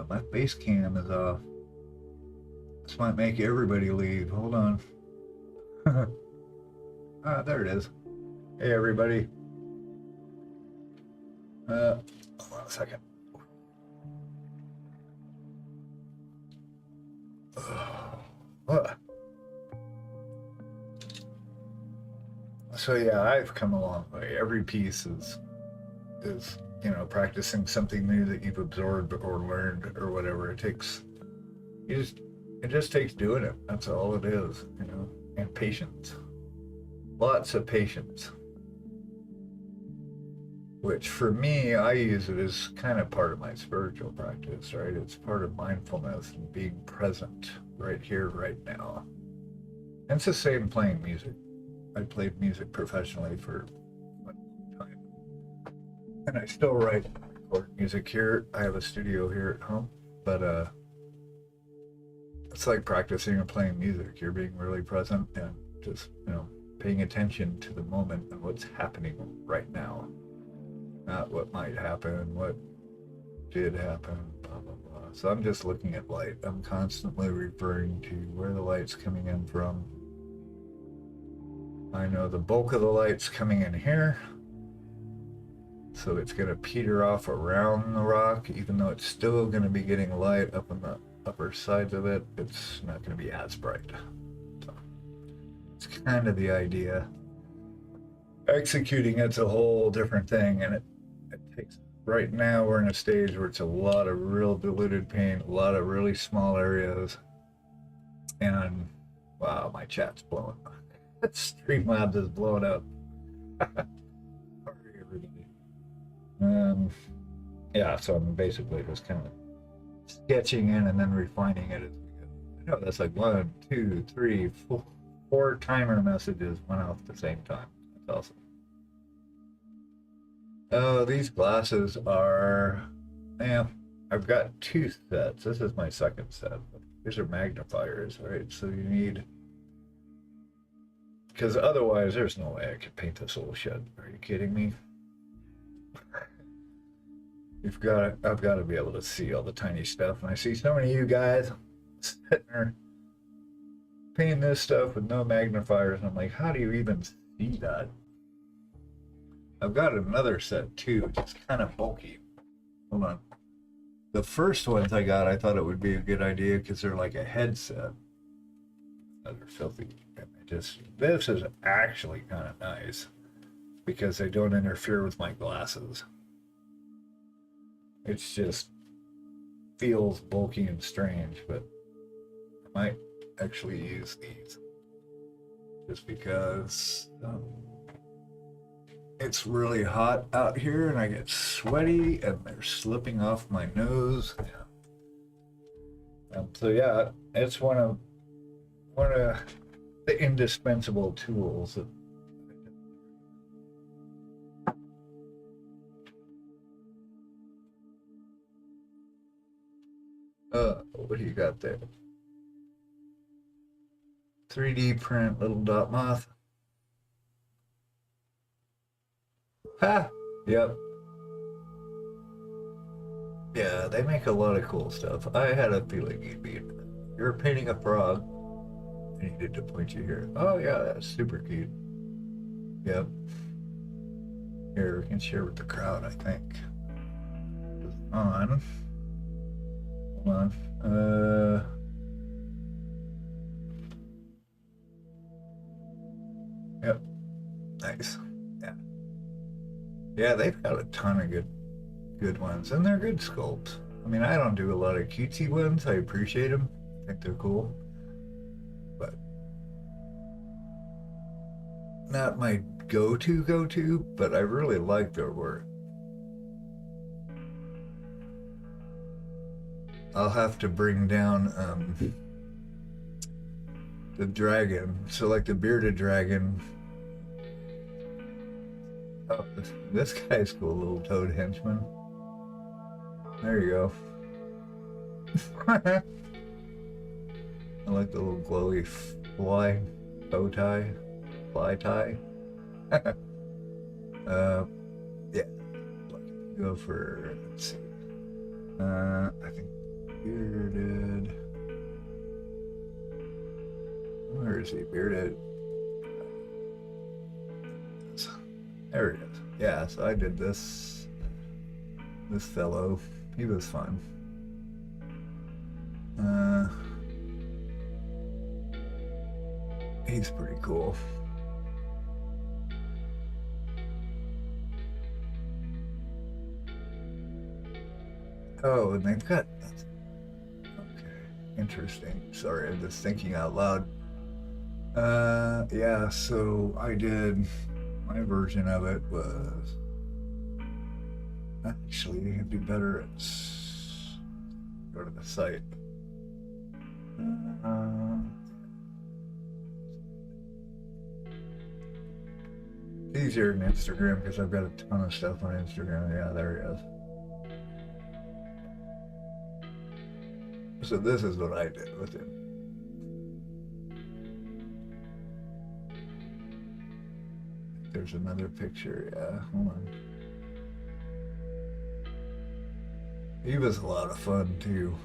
My face cam is off. This might make everybody leave. Hold on. Ah, there it is. Hey, everybody. Hold on a second. So yeah, I've come a long way. Every piece is practicing something new that you've absorbed or learned or whatever. It just takes doing it. That's all it is, and patience. Lots of patience. Which for me, I use it as kind of part of my spiritual practice, right? It's part of mindfulness and being present right here, right now. And it's the same playing music. I played music professionally for a long time. And I still write and record music here. I have a studio here at home, but it's like practicing and playing music. You're being really present and just, paying attention to the moment and what's happening right now. Not what might happen, what did happen, blah, blah, blah. So I'm just looking at light. I'm constantly referring to where the light's coming in from. I know the bulk of the light's coming in here. So it's going to peter off around the rock, even though it's still going to be getting light up on the upper sides of it. It's not going to be as bright. So it's kind of the idea. Executing it's a whole different thing, and it takes. Right now we're in a stage where it's a lot of real diluted paint, a lot of really small areas, and wow, my chat's blowing up. Streamlabs is blowing up. Sorry, everybody. Yeah, so I'm basically just kind of sketching in and then refining it as we go. I know that's like 1, 2, 3, 4 timer messages went off at the same time. That's awesome. Oh, these glasses are, I've got 2 sets. This is my second set. These are magnifiers, right? So you need, because otherwise there's no way I could paint this little shed. Are you kidding me? I've got to be able to see all the tiny stuff. And I see so many of you guys sitting there painting this stuff with no magnifiers. And I'm like, how do you even see that? I've got another set too, which is kind of bulky. Hold on. The first ones I got, I thought it would be a good idea because they're like a headset. They're filthy. This is actually kind of nice because they don't interfere with my glasses. It just feels bulky and strange, but I might actually use these just because it's really hot out here and I get sweaty and they're slipping off my nose. So yeah, it's one of the indispensable tools that what do you got there? 3D print little dot moth. Ha! Yep. Yeah, they make a lot of cool stuff. I had a feeling you'd be into that. You're painting a frog. I needed to point you here. Oh yeah, that's super cute. Yep. Here, we can share with the crowd, I think. Hold on. Yep. Nice. Yeah. Yeah, they've got a ton of good ones, and they're good sculpts. I mean, I don't do a lot of cutesy ones. I appreciate them. I think they're cool. But not my go-to, but I really like their work. I'll have to bring down the dragon. So like the bearded dragon. Oh, this guy's cool, little toad henchman. There you go. I like the little glowy fly bow tie, fly tie. Yeah. Go for, let's see. I think bearded. Where is he? Bearded. There it is. Yeah, so I did this fellow. He was fun. He's pretty cool. Oh, and they've got, okay, interesting. Sorry, I'm just thinking out loud. Yeah, so I did, my version of it was, actually, it'd be better at, go to the site. Easier than Instagram because I've got a ton of stuff on Instagram. Yeah, there he is. So this is what I did with him. There's another picture. Yeah, hold on. He was a lot of fun too.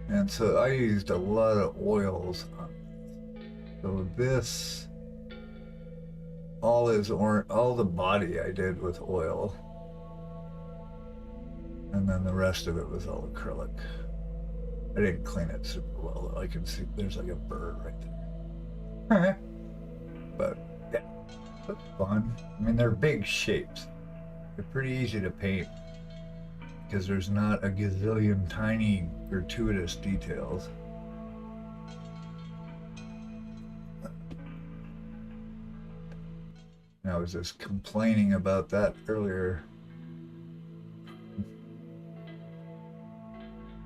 And so I used a lot of oils on it. So this, all the body I did with oil. And then the rest of it was all acrylic. I didn't clean it super well though. I can see there's like a bird right there. But yeah, that's fun. I mean, they're big shapes. They're pretty easy to paint because there's not a gazillion tiny gratuitous details. I was just complaining about that earlier.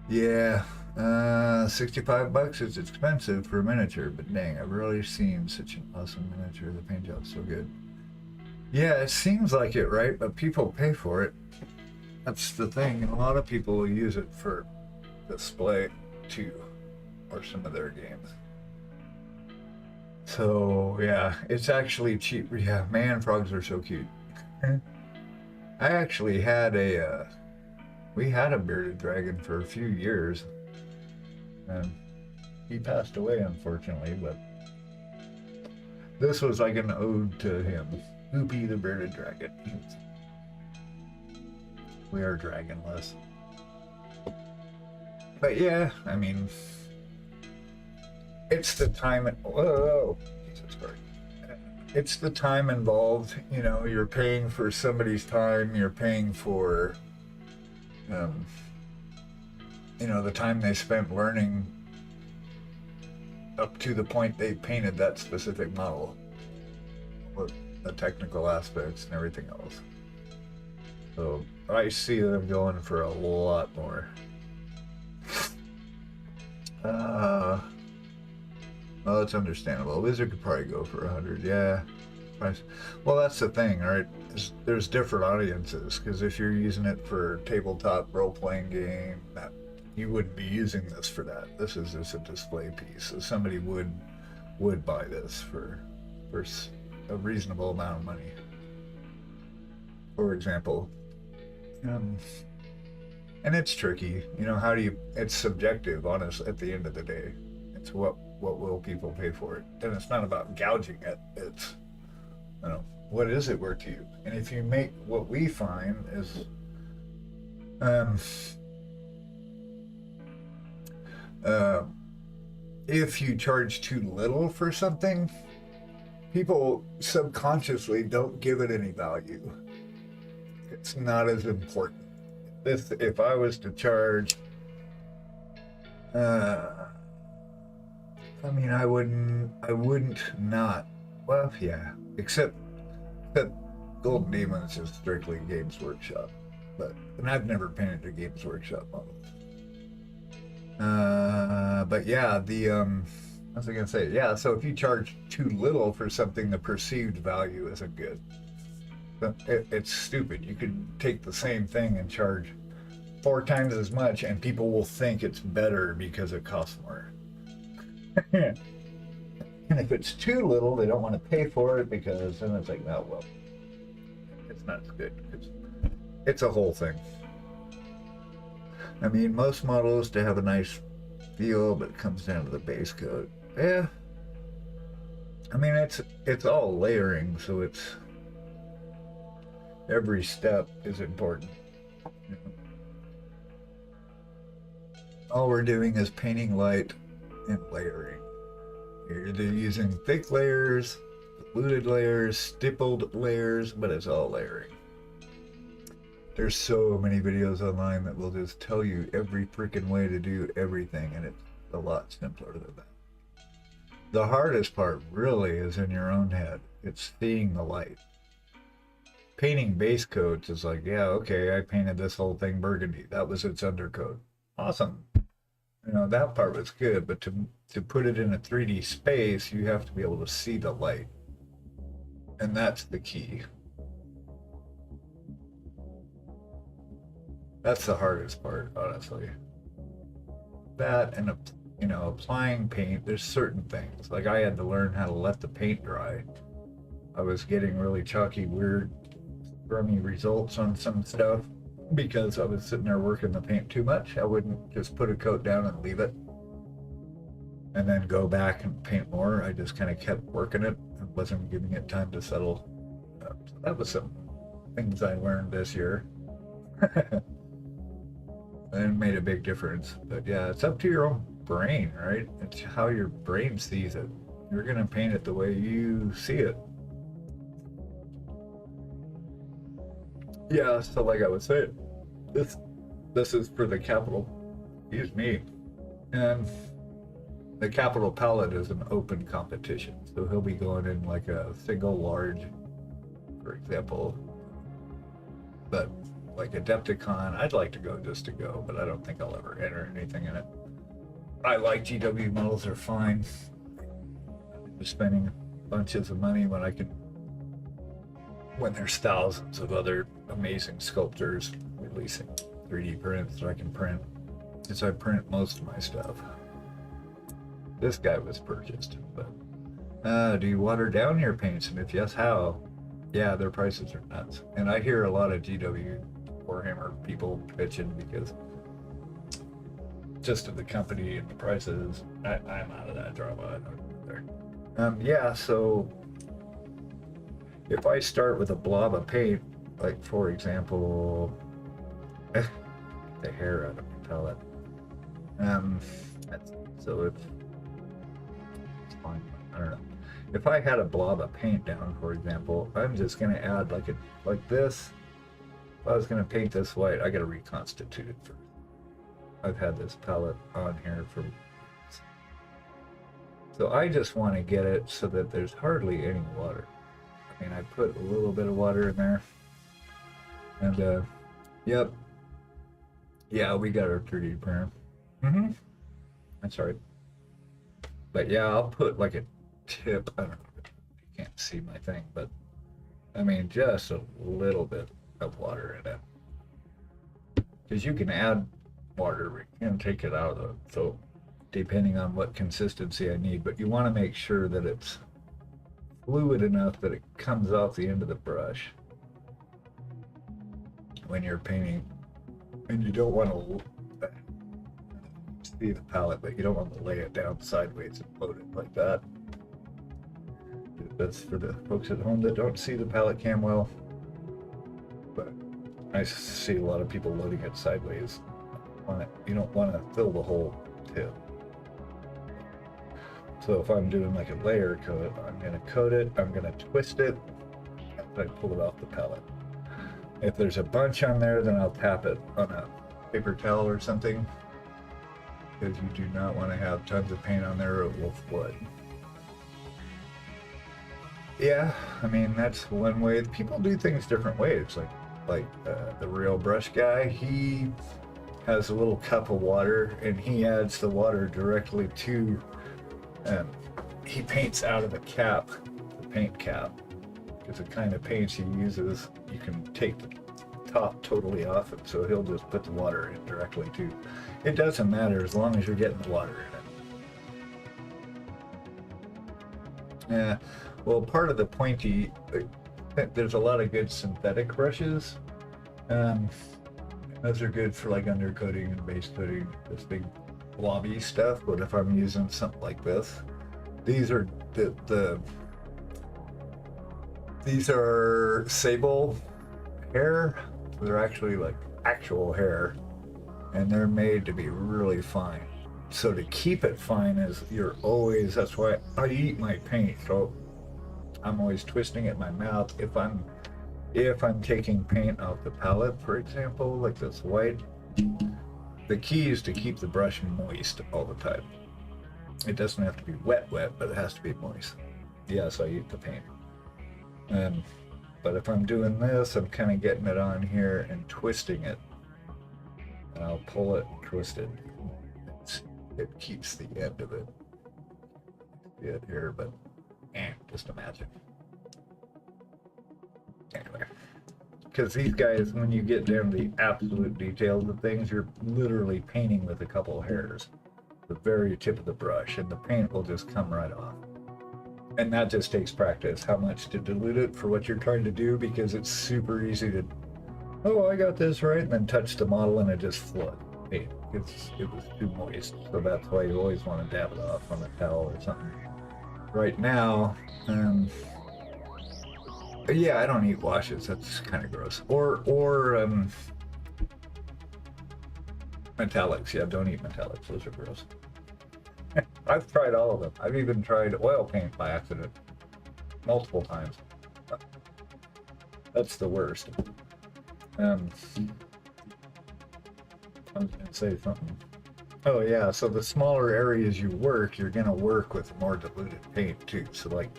Yeah, $65 is expensive for a miniature, but dang, I've really seen such an awesome miniature. The paint job's so good. Yeah, it seems like it, right? But people pay for it. That's the thing, and a lot of people will use it for display too, or some of their games. So yeah, it's actually cheap. Yeah, man, frogs are so cute. I actually had we had a bearded dragon for a few years, and he passed away unfortunately, but this was like an ode to him. Hoopy the bearded dragon. We are dragonless. But yeah, I mean, it's the time, whoa, Jesus Christ. It's the time involved, you know, you're paying for somebody's time, you're paying for, you know, the time they spent learning up to the point they painted that specific model, or the technical aspects and everything else. So I see them going for a lot more. Well, it's understandable. A lizard could probably go for 100, yeah. Well, that's the thing, right? There's different audiences, because if you're using it for tabletop role-playing game, that you wouldn't be using this for that. This is just a display piece, so somebody would buy this for a reasonable amount of money. For example, and it's tricky, you know, it's subjective, honestly, at the end of the day. It's what will people pay for it? And it's not about gouging it, it's, you know, what is it worth to you? And if you make, what we find is, if you charge too little for something, people subconsciously don't give it any value. It's not as important. If I was to charge, I mean, I wouldn't not. Well, yeah, except Golden Demons is strictly Games Workshop, and I've never painted a Games Workshop model. But yeah, what was I gonna say? Yeah, so if you charge too little for something, the perceived value isn't good. It's stupid. You could take the same thing and charge 4 times as much, and people will think it's better because it costs more. And if it's too little, they don't want to pay for it because then it's like, oh well, it's not as good. It's a whole thing. I mean, most models to have a nice feel, but it comes down to the base coat. Yeah. I mean, it's all layering, so it's every step is important. You know? All we're doing is painting light and layering. You're either using thick layers, diluted layers, stippled layers, but it's all layering. There's so many videos online that will just tell you every freaking way to do everything, and it's a lot simpler than that. The hardest part really is in your own head. It's seeing the light. Painting base coats is like, yeah, okay, I painted this whole thing burgundy. That was its undercoat. Awesome. You know, that part was good, but to put it in a 3D space, you have to be able to see the light. And that's the key. That's the hardest part, honestly. That and, you know, applying paint, there's certain things. Like I had to learn how to let the paint dry. I was getting really chalky, weird, scrummy results on some stuff because I was sitting there working the paint too much. I wouldn't just put a coat down and leave it and then go back and paint more. I just kind of kept working it and wasn't giving it time to settle up. So that was some things I learned this year. And made a big difference. But yeah, it's up to your own brain, right? It's how your brain sees it. You're gonna paint it the way you see it. Yeah, so like I was saying, this is for the capital. Excuse me. And the capital palette is an open competition. So he'll be going in like a single large, for example. But like Adepticon, I'd like to go just to go, but I don't think I'll ever enter anything in it. I like GW models, they're fine. Just spending bunches of money when there's thousands of other amazing sculptors releasing 3D prints that I can print, because I print most of my stuff. This guy was purchased, but do you water down your paints, and if yes, how? Yeah, their prices are nuts. And I hear a lot of GW Warhammer people bitching because just of the company and the prices. I'm out of that drama. I don't know there. Yeah, so if I start with a blob of paint, like for example, the hair out of my palette. So it's fine. I don't know. If I had a blob of paint down, for example, I'm just gonna add like this. If I was gonna paint this white, I gotta reconstitute it first. I've had this palette on here for weeks. So I just want to get it so that there's hardly any water. I mean, I put a little bit of water in there. And, yep. Yeah, we got our 3D printer. That's right. But yeah, I'll put like a tip. I don't know if you can't see my thing, but I mean, just a little bit of water in it. Because you can add water and take it out of it. So depending on what consistency I need, but you want to make sure that it's fluid enough that it comes off the end of the brush when you're painting. And you don't want to see the palette, but you don't want to lay it down sideways and load it like that. That's for the folks at home that don't see the palette cam well. But I see a lot of people loading it sideways. You don't want to fill the whole tip. So if I'm doing like a layer coat, I'm going to coat it, I'm going to twist it, and then pull it off the palette. If there's a bunch on there, then I'll tap it on a paper towel or something, because you do not want to have tons of paint on there or it will flood. Yeah, I mean, that's one way. People do things different ways. Like the real brush guy, he has a little cup of water, and he adds the water directly to, he paints out of the cap, the paint cap, because the kind of paints he uses, you can take the top totally off it, so he'll just put the water in directly to. It doesn't matter as long as you're getting the water in it. Yeah, well, part of the pointy, there's a lot of good synthetic brushes. Those are good for like undercoating and base coating, this big blobby stuff. But if I'm using something like this, these are these are sable hair. They're actually like actual hair, and they're made to be really fine. So to keep it fine is that's why I eat my paint. So I'm always twisting it in my mouth. If I'm taking paint off the palette, for example, like this white, the key is to keep the brush moist all the time. It doesn't have to be wet, but it has to be moist. Yes, I eat the paint. But if I'm doing this, I'm kind of getting it on here and twisting it. And I'll pull it and twist it. It keeps the end of it. See it here, but just imagine. Anyway, because these guys, when you get down to the absolute details of things, you're literally painting with a couple of hairs, the very tip of the brush, and the paint will just come right off. And that just takes practice, how much to dilute it for what you're trying to do, because it's super easy to, oh, I got this right, and then touch the model and it just floods paint. It was too moist, so that's why you always want to dab it off on a towel or something. Right now, yeah, I don't eat washes. That's kind of gross. Or metallics. Yeah, don't eat metallics. Those are gross. I've tried all of them. I've even tried oil paint by accident multiple times. That's the worst. I was gonna say something. Oh yeah, so the smaller areas you work, you're gonna work with more diluted paint too. So like,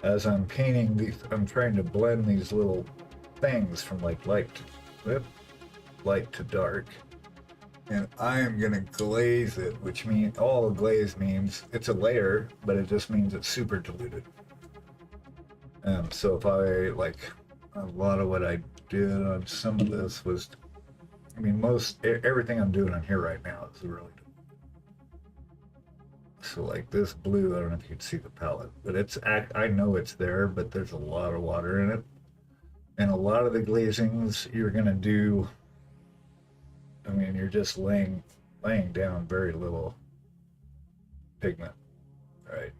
as I'm painting these, I'm trying to blend these little things from like light to dark. And I am gonna glaze it, which means, all a glaze means, it's a layer, but it just means it's super diluted. So if I, like, a lot of what I did on some of this was, I mean, everything I'm doing on here right now is really diluted. So like this blue, I don't know if you can see the palette, but I know it's there, but there's a lot of water in it. And a lot of the glazings you're gonna do, I mean, you're just laying down very little pigment, right?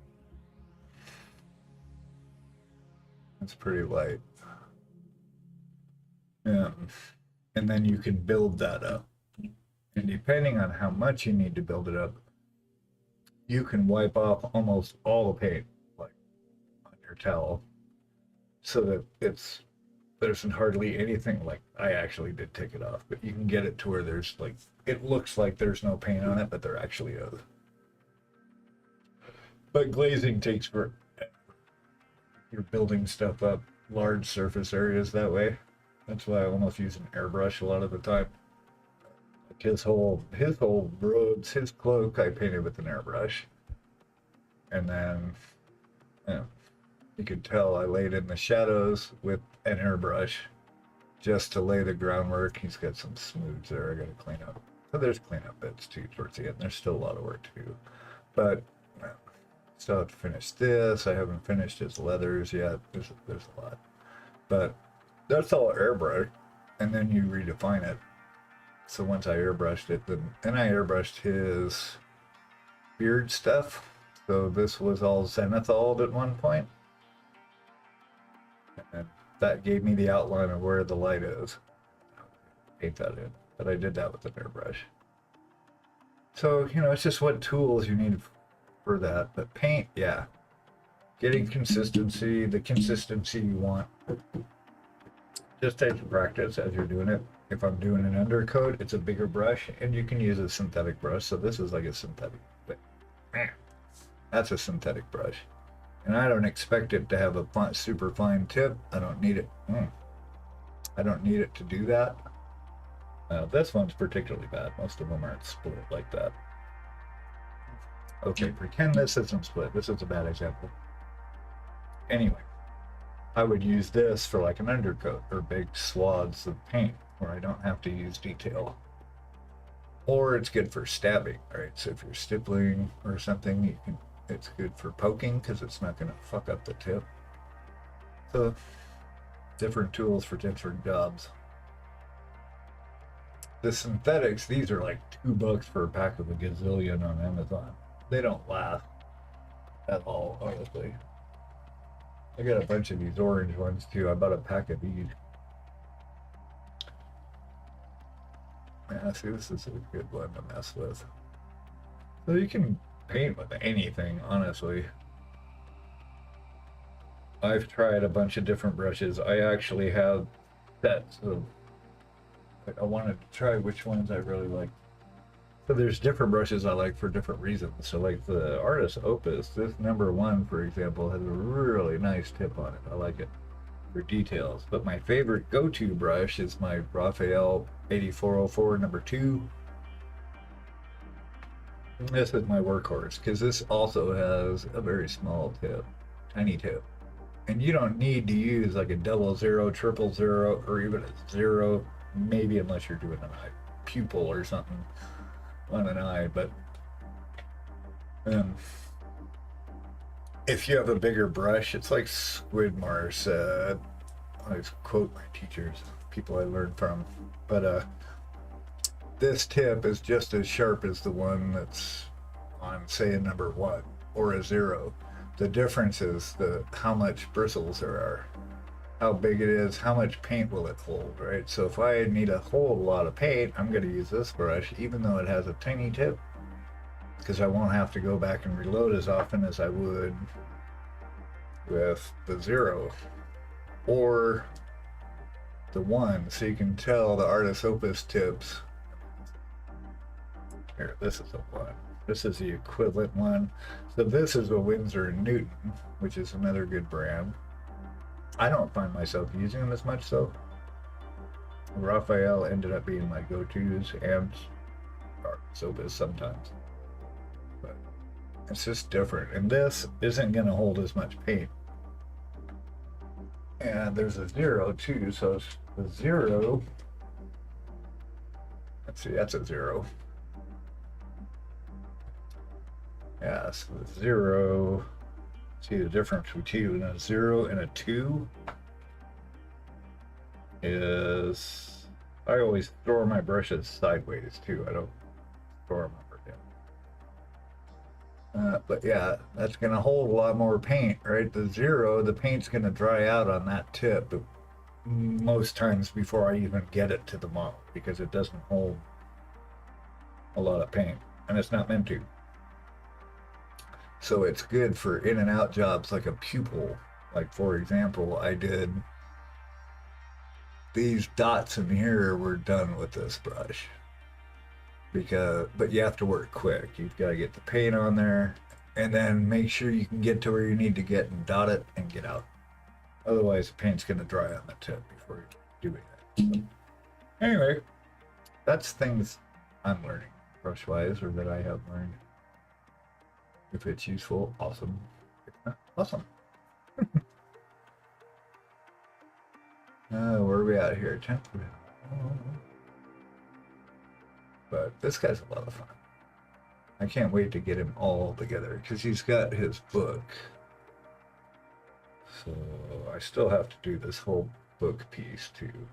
It's pretty light. And then you can build that up. And depending on how much you need to build it up, you can wipe off almost all the paint, like on your towel, so that there's hardly anything. Like, I actually did take it off, but you can get it to where there's like, it looks like there's no paint on it, but there actually is. But glazing takes forever. You're building stuff up, large surface areas that way. That's why I almost use an airbrush a lot of the time. Like his whole robes, his cloak, I painted with an airbrush. And then, you could tell I laid in the shadows with an airbrush just to lay the groundwork. He's got some smooths there I gotta clean up. So there's cleanup bits too towards the end. There's still a lot of work to do. But still have to finish this. I haven't finished his leathers yet. There's a lot. But that's all airbrush, and then you redefine it. So once I airbrushed it, then I airbrushed his beard stuff. So this was all zenithal at one point. And that gave me the outline of where the light is. Paint that in. But I did that with an airbrush. So, it's just what tools you need for that. But paint, yeah. Getting consistency, the consistency you want. Just take practice as you're doing it. If I'm doing an undercoat, it's a bigger brush, and you can use a synthetic brush. So this is like a synthetic, but that's a synthetic brush. And I don't expect it to have a super fine tip. I don't need it. I don't need it to do that. This one's particularly bad. Most of them aren't split like that. Okay, pretend this isn't split. This is a bad example. Anyway, I would use this for like an undercoat or big swaths of paint where I don't have to use detail. Or it's good for stabbing, right? So if you're stippling or something, you can. It's good for poking because it's not going to fuck up the tip. So, different tools for different jobs. The synthetics, these are like $2 for a pack of a gazillion on Amazon. They don't last at all, honestly. I got a bunch of these orange ones too. I bought a pack of these. Yeah, see, this is a good one to mess with. So you can paint with anything, honestly. I've tried a bunch of different brushes. I actually have sets of. I wanted to try which ones I really like. So there's different brushes I like for different reasons. So like the Artist Opus, this #1, for example, has a really nice tip on it. I like it for details. But my favorite go-to brush is my Raphael 8404 #2. This is my workhorse because this also has a very small tip, tiny tip. And you don't need to use like a 00, 000, or even a 0, maybe unless you're doing an eye pupil or something on an eye. But if you have a bigger brush, it's like Squidmarsh. I always quote my teachers, people I learned from. But this tip is just as sharp as the one that's on, say, a #1 or a 0. The difference is how much bristles there are, how big it is, how much paint will it hold, right? So if I need a whole lot of paint, I'm going to use this brush, even though it has a tiny tip, because I won't have to go back and reload as often as I would with the 0 or the 1. So you can tell the Artist Opus tips. Here, this is a 1. This is the equivalent one. So this is a Winsor & Newton, which is another good brand. I don't find myself using them as much though. Raphael ended up being my go-tos and Artist Opus sometimes. But it's just different. And this isn't going to hold as much paint. And there's a 0 too, so the 0, let's see, that's a 0. Yeah, so the 0, see the difference between a 0 and a 2 is, I always store my brushes sideways too. I don't store them up or down. But yeah, that's going to hold a lot more paint, right? The 0, the paint's going to dry out on that tip most times before I even get it to the model because it doesn't hold a lot of paint, and it's not meant to. So it's good for in and out jobs like a pupil. Like for example, I did these dots in here were done with this brush. But you have to work quick. You've got to get the paint on there and then make sure you can get to where you need to get and dot it and get out. Otherwise the paint's going to dry on the tip before you do anything. So, anyway, that's things I'm learning brush wise or that I have learned. If it's useful, awesome. If not, awesome. Where are we at here? 10th. But this guy's a lot of fun. I can't wait to get him all together because he's got his book. So I still have to do this whole book piece too.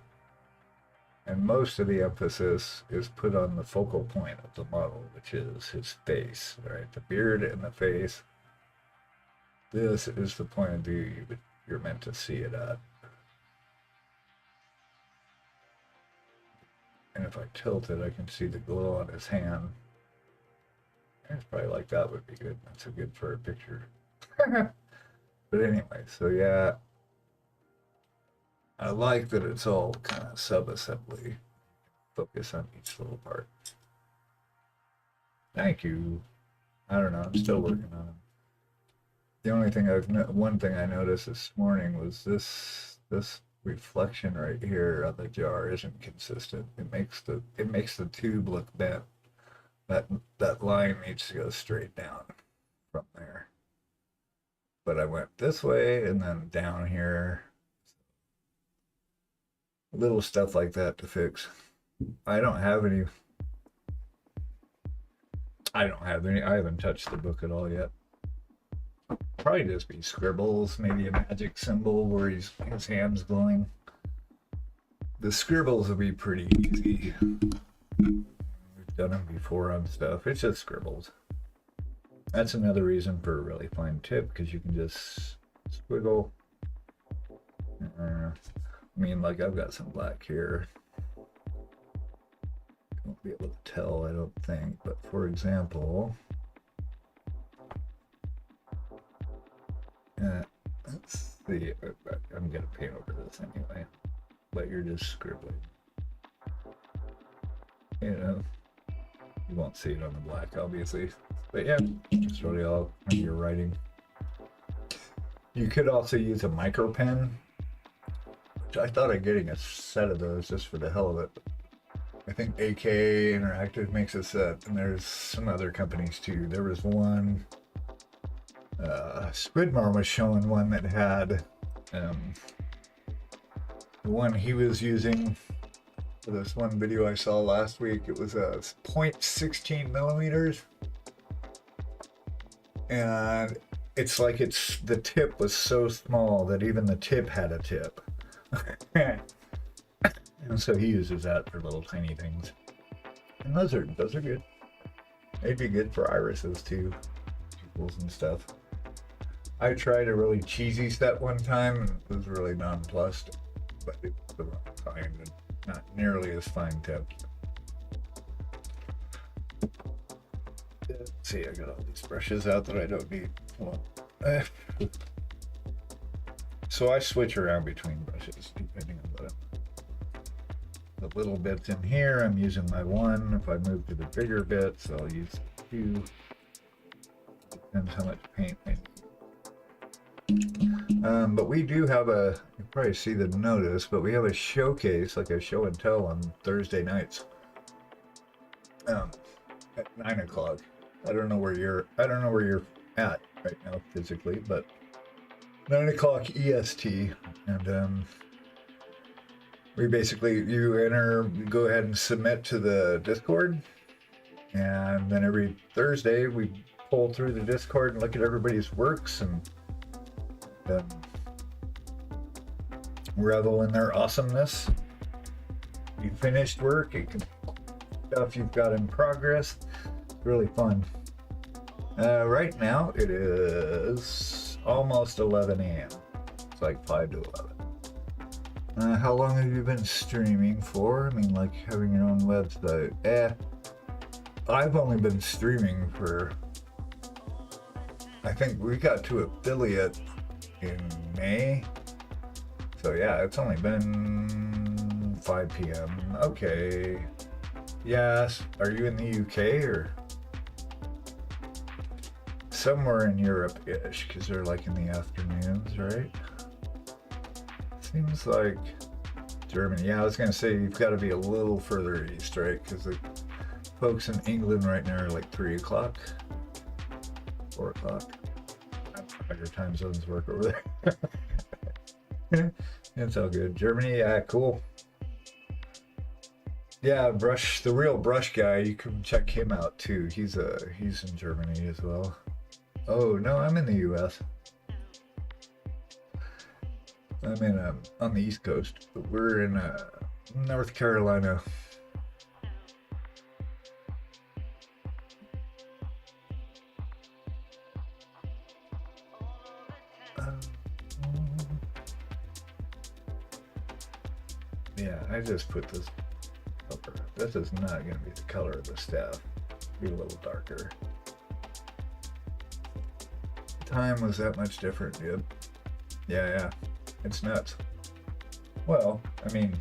And most of the emphasis is put on the focal point of the model, which is his face, right? The beard and the face. This is the point of view you're meant to see it at. And if I tilt it, I can see the glow on his hand. It's probably like that would be good. That's a good for a picture. But anyway, so yeah. I like that it's all kind of sub-assembly. Focus on each little part. Thank you. I don't know. I'm still working on it. The only thing one thing I noticed this morning was this reflection right here on the jar isn't consistent. It makes the tube look bent. That line needs to go straight down from there. But I went this way and then down here. Little stuff like that to fix. I don't have any. I haven't touched the book at all yet. Probably just be scribbles, maybe a magic symbol where his hand's glowing. The scribbles will be pretty easy. We've done them before on stuff. It's just scribbles. That's another reason for a really fine tip, because you can just squiggle. I mean, like I've got some black here. Won't be able to tell, I don't think. But for example, let's see. I'm gonna paint over this anyway. But you're just scribbling. You know, you won't see it on the black, obviously. But yeah, it's really all when you're writing. You could also use a micro pen, which I thought of getting a set of those just for the hell of it. I think AK Interactive makes a set, and there's some other companies too. There was one, Squidmar was showing one that had the one he was using for this one video I saw last week. It was a 0.16 millimeters, and it's like the tip was so small that even the tip had a tip. And so he uses that for little tiny things. And those are good. They'd be good for irises too. Pupils and stuff. I tried a really cheesy set one time and it was really nonplussed. But it was fine and not nearly as fine tipped. Let's see, I got all these brushes out that I don't need. So I switch around between brushes depending on what the little bits in here. I'm using my one. If I move to the bigger bits, I'll use two. Depends how much paint I need. But we do have you probably see the notice, but we have a showcase, like a show and tell on Thursday nights. At 9 o'clock. I don't know where you're at right now physically, but 9 o'clock EST, and we basically, you go ahead and submit to the Discord, and then every Thursday we pull through the Discord and look at everybody's works and revel in their awesomeness. You finished work, stuff you've got in progress. It's really fun. Right now it is almost 11 a.m. It's like 5 to 11. How long have you been streaming for? I mean, like having your own website. I've only been streaming for, I think we got to affiliate in May. So yeah, it's only been 5 p.m. Okay. Yes. Are you in the UK or somewhere in Europe-ish? Because they're like in the afternoons, right? Seems like Germany. Yeah, I was going to say you've got to be a little further east, right? Because the folks in England right now are like 3 o'clock, 4 o'clock. How your time zones work over there. It's all good. Germany, yeah, cool. Yeah, the real brush guy, you can check him out too. He's in Germany as well. Oh no, I'm in the US. I'm in on the East Coast, but we're in North Carolina. Yeah, I just put this over. This is not going to be the color of the staff. Be a little darker. Time was that much different, dude. Yeah. It's nuts. Well, I mean,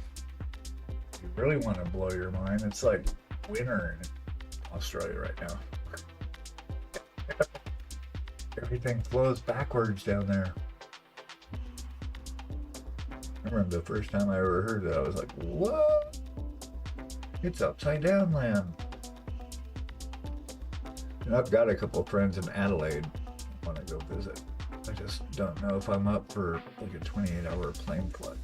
if you really want to blow your mind, it's like winter in Australia right now. Everything flows backwards down there. I remember the first time I ever heard that, I was like, what? It's upside down land. And I've got a couple of friends in Adelaide I want to go visit. I just don't know if I'm up for like a 28-hour plane flight.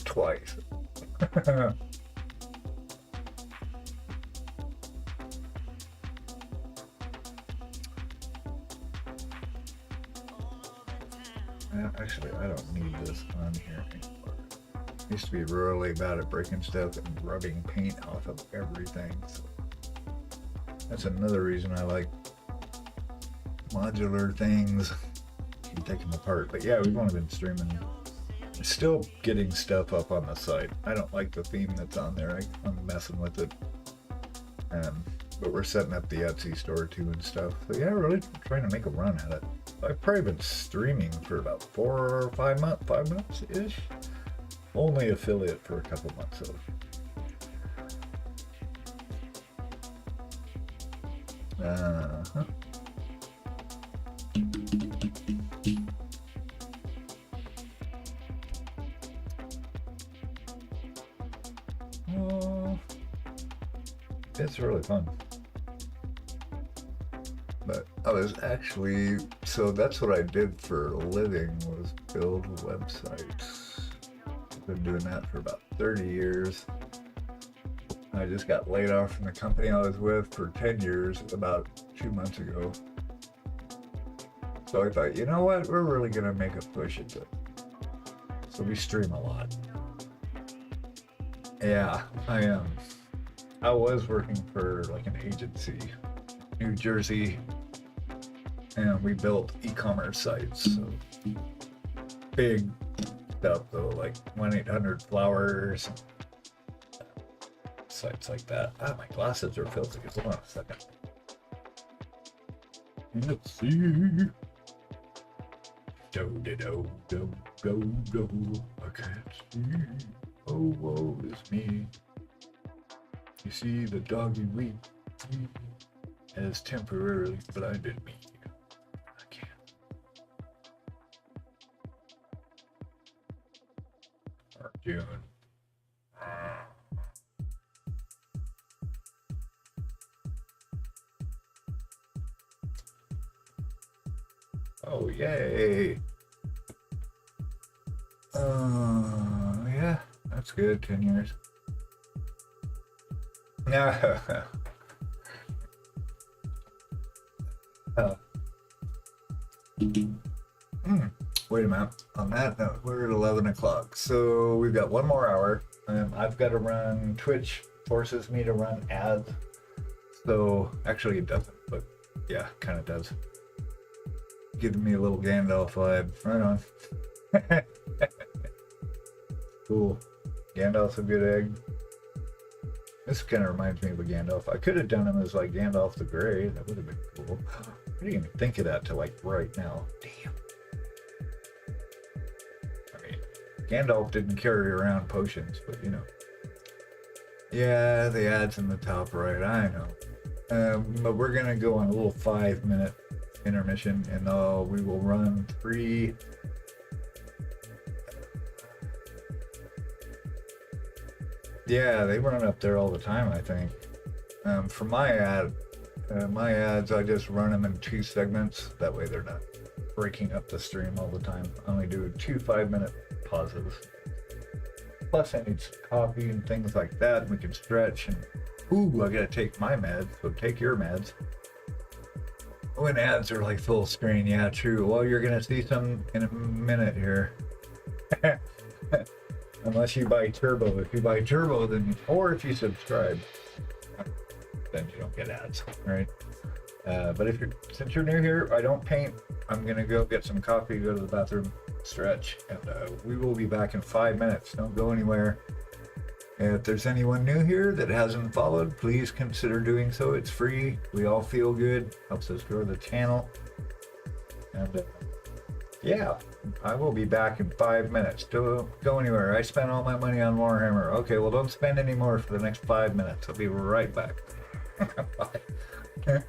Twice. Actually, I don't need this on here anymore. I used to be really bad at breaking stuff and rubbing paint off of everything. So that's another reason I like modular things. You can take them apart. But yeah, we've only been streaming. Still getting stuff up on the site. I don't like the theme that's on there. I'm messing with it. But we're setting up the Etsy store too and stuff. So yeah, really trying to make a run at it. I've probably been streaming for about 4 or 5 months, 5 months-ish. Only affiliate for a couple months though. Uh-huh. Oh, it's really fun. But I was actually, so that's what I did for a living, was build websites. I've been doing that for about 30 years. I just got laid off from the company I was with for 10 years about 2 months ago. So I thought, you know what, we're really gonna make a push at it. So we stream a lot. Yeah, I am. I was working for like an agency, New Jersey, and we built e-commerce sites. So big stuff though, like 1-800-Flowers, sites like that. Ah, my glasses are filthy. Hold on a second. Let's see. Do. I can't see. Oh, woe is me. You see, the doggy weed has temporarily blinded me. I can't. Or June. Oh, yay. Yeah, that's good. 10 years. No. Wait a minute. On that note, we're at 11 o'clock. So we've got 1 more hour. I've got to run, Twitch forces me to run ads. So actually it doesn't, but yeah, kind of does. Giving me a little Gandalf vibe. Right on. Cool. Gandalf's a good egg. This kind of reminds me of a Gandalf. I could have done him as like Gandalf the Grey. That would have been cool. I didn't even think of that till like right now. Damn. I mean, Gandalf didn't carry around potions, but you know. Yeah, the ad's in the top right. I know. But we're gonna go on a little 5-minute intermission, and we will run 3. Yeah, they run up there all the time, I think. For my ads, I just run them in 2 segments. That way they're not breaking up the stream all the time. I only do 2 5-minute pauses. Plus I need some coffee and things like that, and we can stretch. And ooh, I gotta take my meds, so take your meds. When ads are like full screen, yeah, true. Well, you're gonna see some in a minute here. Unless you buy Turbo. If you buy Turbo, then, or if you subscribe, then you don't get ads, right? But since you're new here, I don't paint. I'm gonna go get some coffee, go to the bathroom, stretch, and we will be back in 5 minutes. Don't go anywhere. If there's anyone new here that hasn't followed, please consider doing so. It's free. We all feel good. Helps us grow the channel. And yeah, I will be back in 5 minutes. Don't go anywhere. I spent all my money on Warhammer. Okay, well, don't spend any more for the next 5 minutes. I'll be right back. Bye.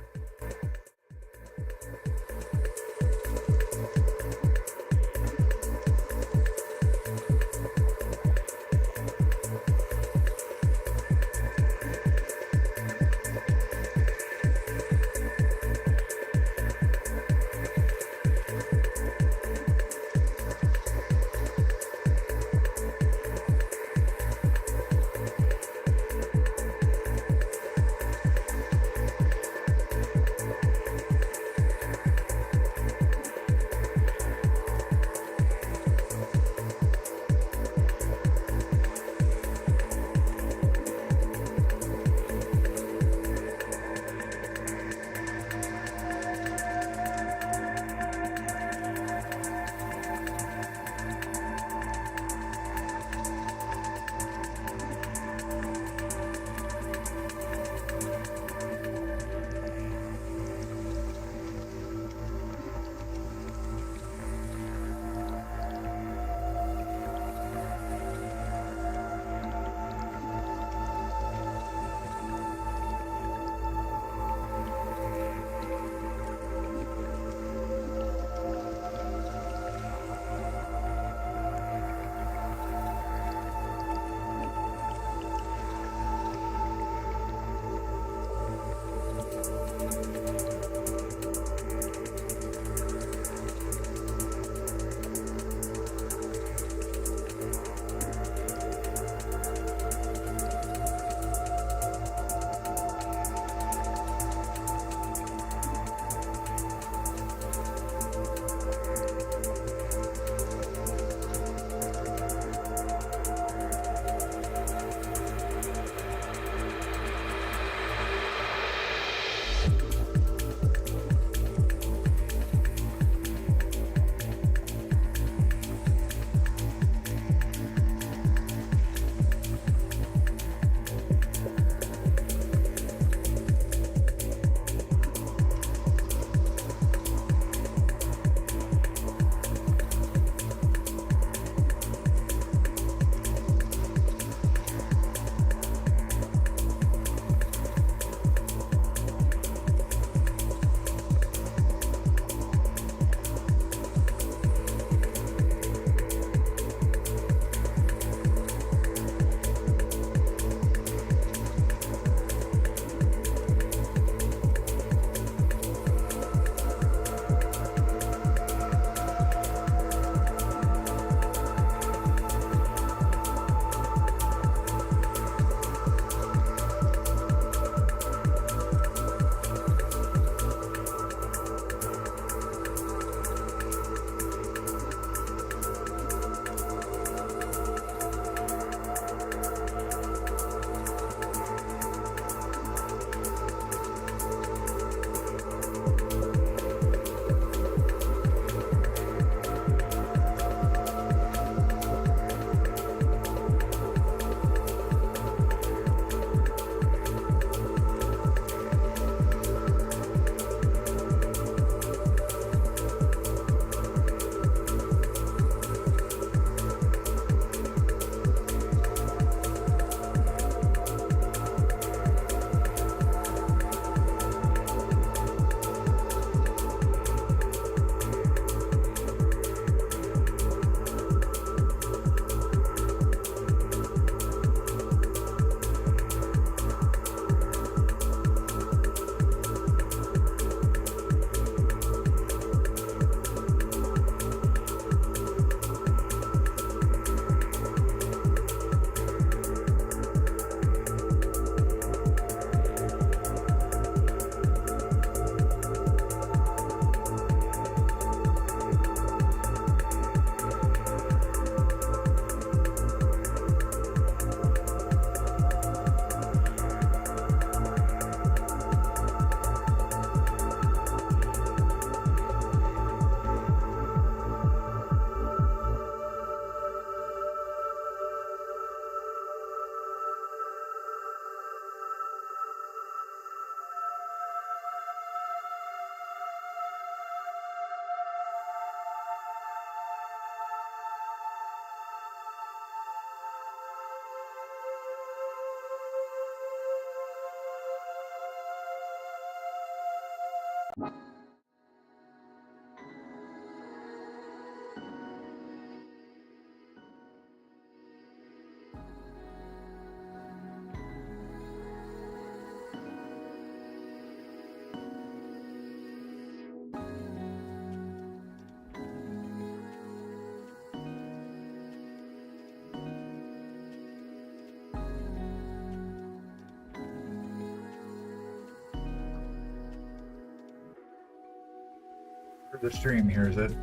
The stream here is it.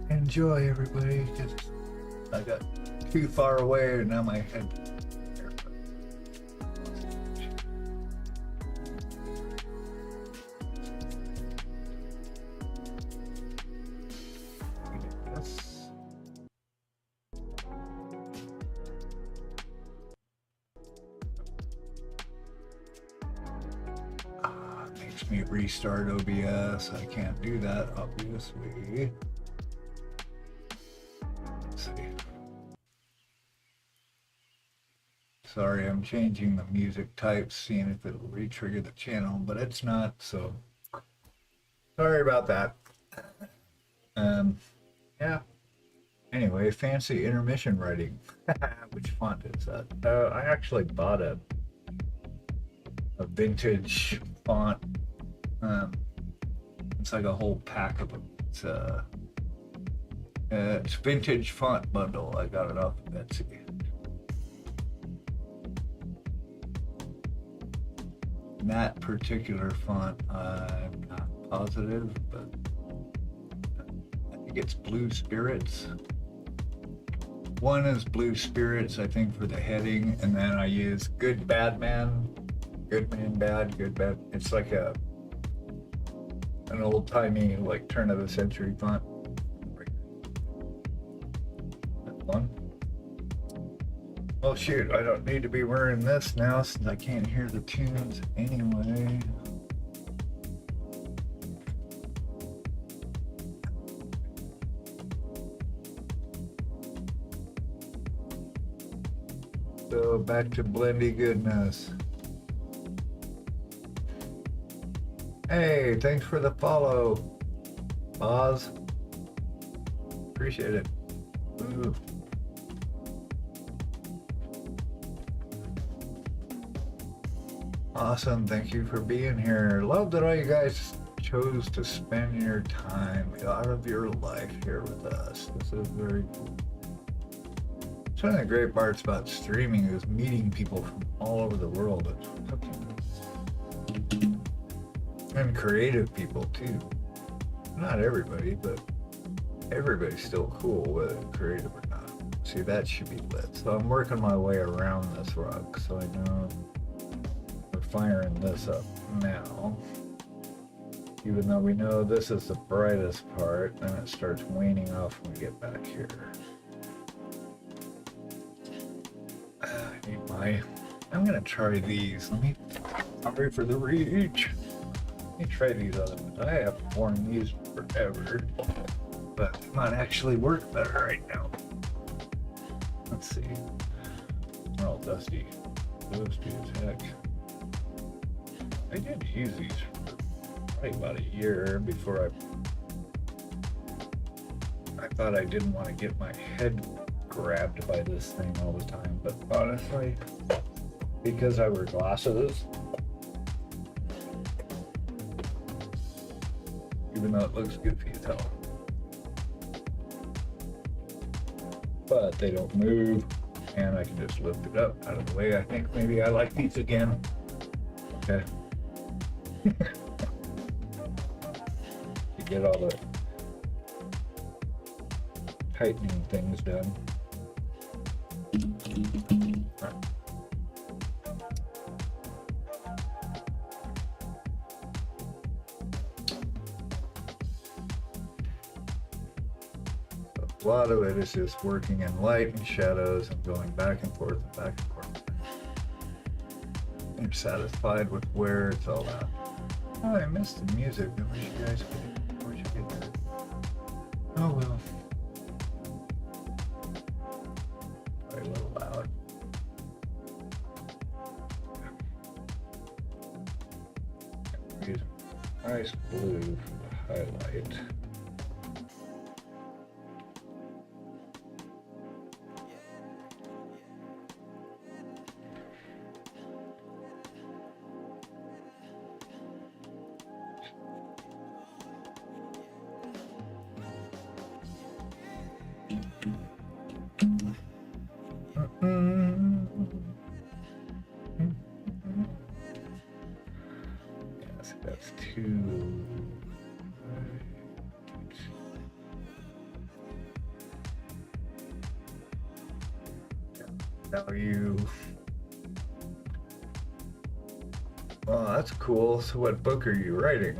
Enjoy, everybody. Just I got too far away, and now my head. Makes me restart OBS. I can't do that, obviously. Let's see. Sorry, I'm changing the music type, seeing if it'll re-trigger the channel, but it's not, so sorry about that. Yeah. Anyway, fancy intermission writing. Which font is that? I actually bought a vintage font It's like a whole pack of them. It's vintage font bundle. I got it off of Etsy. That particular font, I'm not positive, but I think it's Blue Spirits. One is Blue Spirits, I think, for the heading, and then I use Good Bad Man, Good Man Bad, Good Bad. It's like an old-timey, like turn of the century font. That one. Oh shoot, I don't need to be wearing this now since I can't hear the tunes anyway. So back to blendy goodness. Hey, thanks for the follow, Oz. Appreciate it. Ooh. Awesome, thank you for being here. Love that all you guys chose to spend your time out of your life here with us. This is very cool. It's one of the great parts about streaming is meeting people from all over the world. And creative people too. Not everybody, but everybody's still cool, whether creative or not. See, that should be lit. So I'm working my way around this rug so I know we're firing this up now. Even though we know this is the brightest part, then it starts waning off when we get back here. I'm gonna try these. Sorry for the reach. Let me try these other ones. I haven't worn these forever, but they might actually work better right now. Let's see. They're all dusty. Dusty as heck. I did use these for probably about a year before I thought I didn't want to get my head grabbed by this thing all the time, but honestly, because I wear glasses, even though it looks goofy as hell, but they don't move and I can just lift it up out of the way. I think maybe I like these again. Okay. To get all the tightening things done. A lot of it is just working in light and shadows and going back and forth and back and forth. You're satisfied with where it's all at. Oh, I missed the music. I wish you guys could. Where'd you get that? Oh well. Probably a little loud. Use nice blue for the highlight. Yes, that's too. Now you. Oh, that's cool. So, what book are you writing?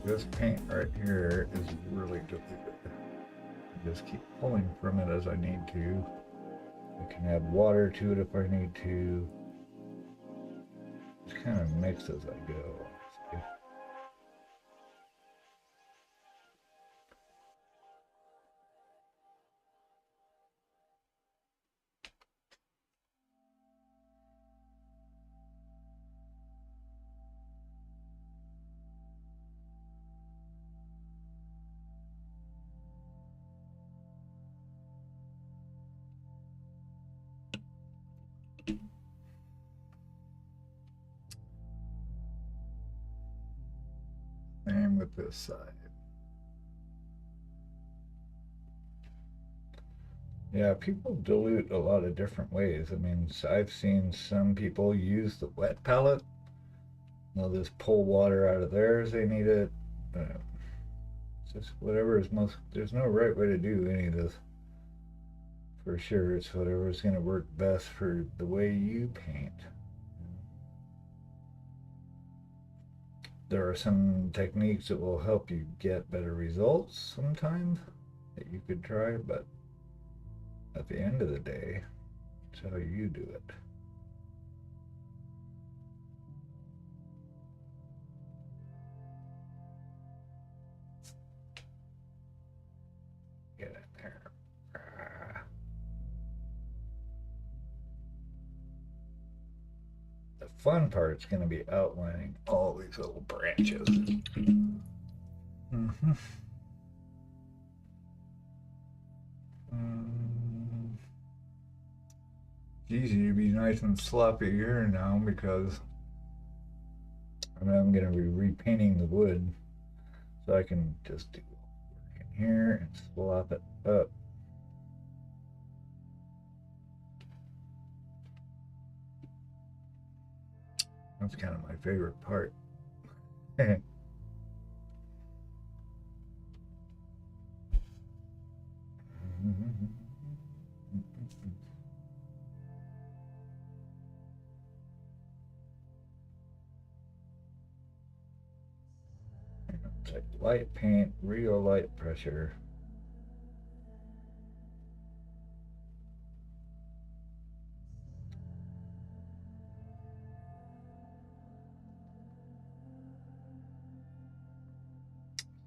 This paint right here is really diluted. Just keep pulling from it as I need to. I can add water to it if I need to. Just kind of mix as I go. See? Same with this side. Yeah, people dilute a lot of different ways. I mean, I've seen some people use the wet palette. They'll just pull water out of theirs. They need it. It's just whatever is most. There's no right way to do any of this. For sure, it's whatever is going to work best for the way you paint. There are some techniques that will help you get better results sometimes that you could try, but at the end of the day, it's how you do it. Get in there. The fun part's going to be outlining all these little branches. It's easy to be nice and sloppy here now because I'm going to be repainting the wood, so I can just do work in here and slop it up. That's kind of my favorite part. It's like light paint, real light pressure.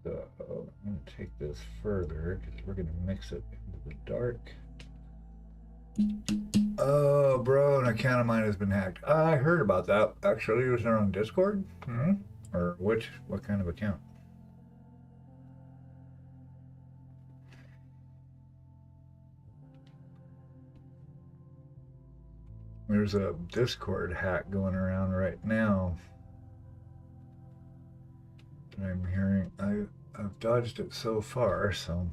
So I'm going to take this further because we're going to mix it into the dark. Oh, bro, an account of mine has been hacked. I heard about that. Actually, it was on Discord. Or what kind of account? There's a Discord hack going around right now. I'm hearing. I've dodged it so far, so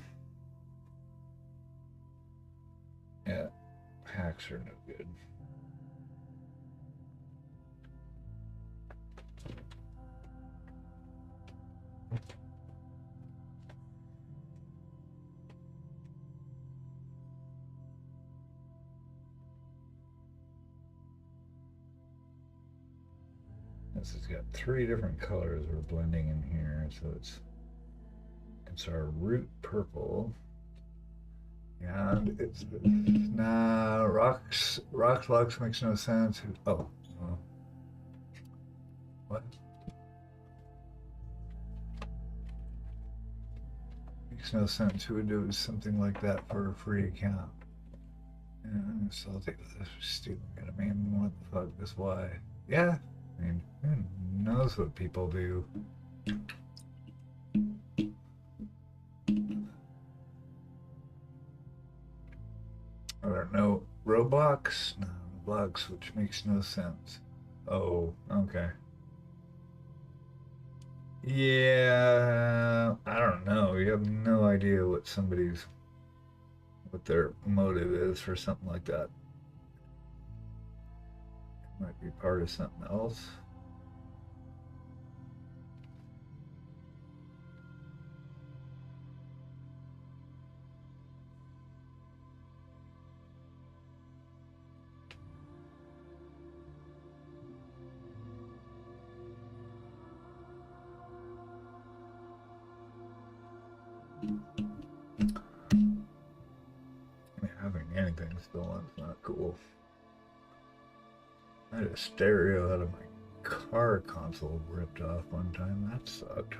yeah, hacks are no good. This has got 3 different colors we're blending in here, so it's our root purple, and it's nah rocks lux makes no sense. Oh, what makes no sense? Who would do something like that for a free account? And salty stealing it. I mean, what the fuck? This why? Yeah. I mean, who knows what people do? I don't know. Roblox? No, Roblox, which makes no sense. Oh, okay. Yeah, I don't know. You have no idea what their motive is for something like that. It might be part of something else. Having anything stolen is not cool. I had a stereo out of my car console ripped off one time. That sucked.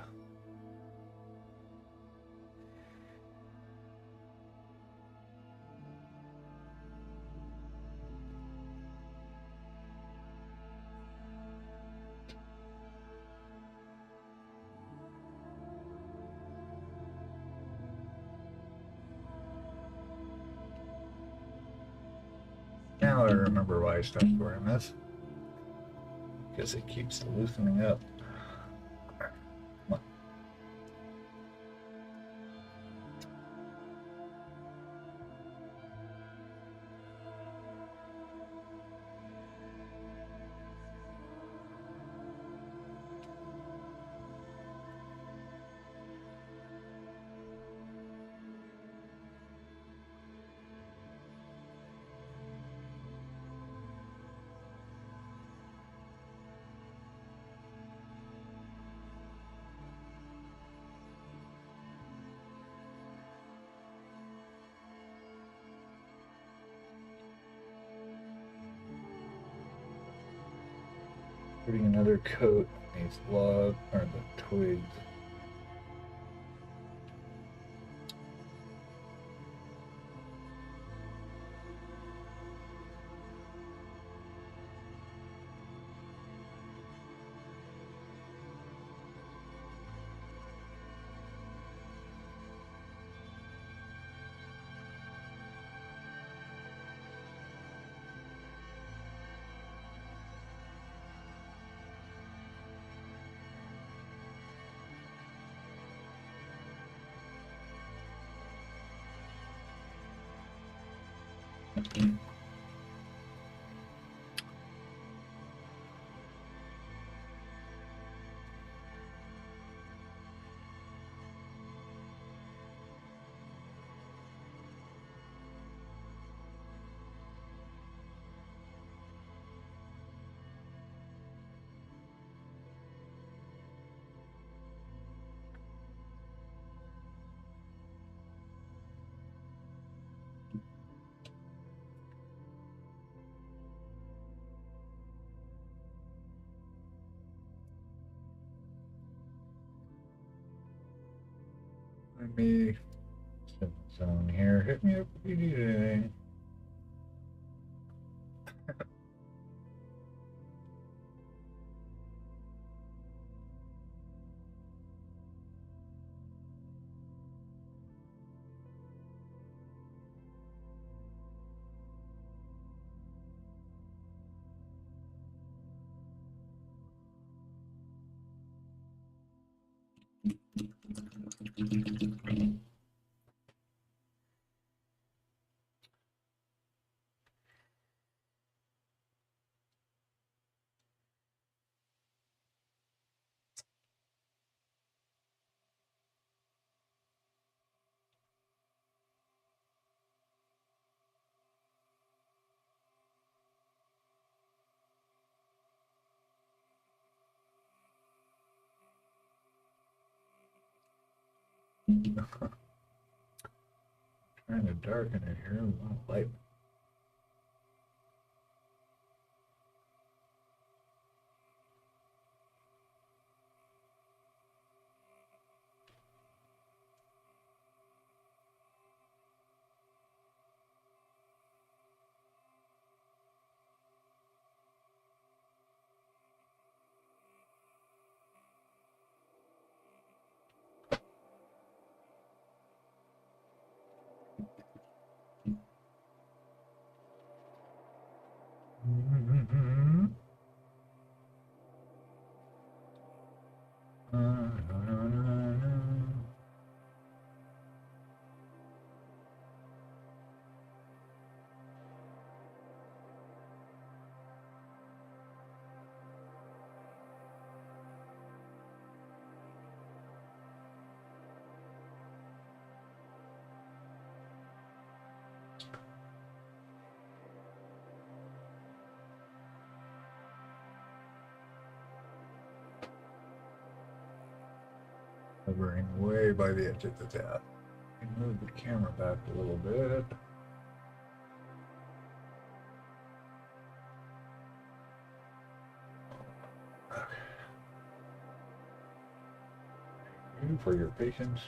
Now I remember why I stopped wearing this. Because it keeps loosening up. Come on. Putting another coat on these log or the twigs. Let me set this on here. Hit me up if you need anything. Trying to darken it here with my light. Hovering way by the edge of the tab. Move the camera back a little bit. you for your patience.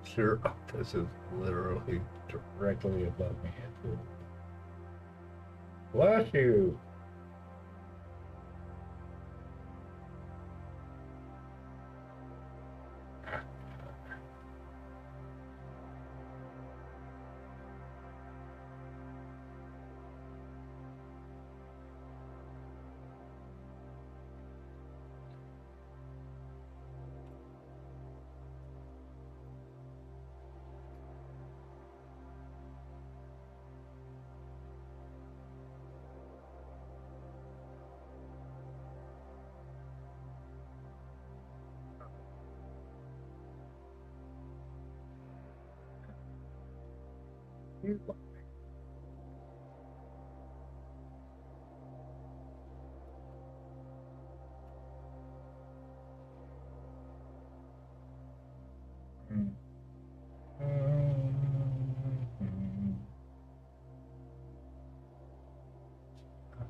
Sure, this is literally directly above me. Bless you.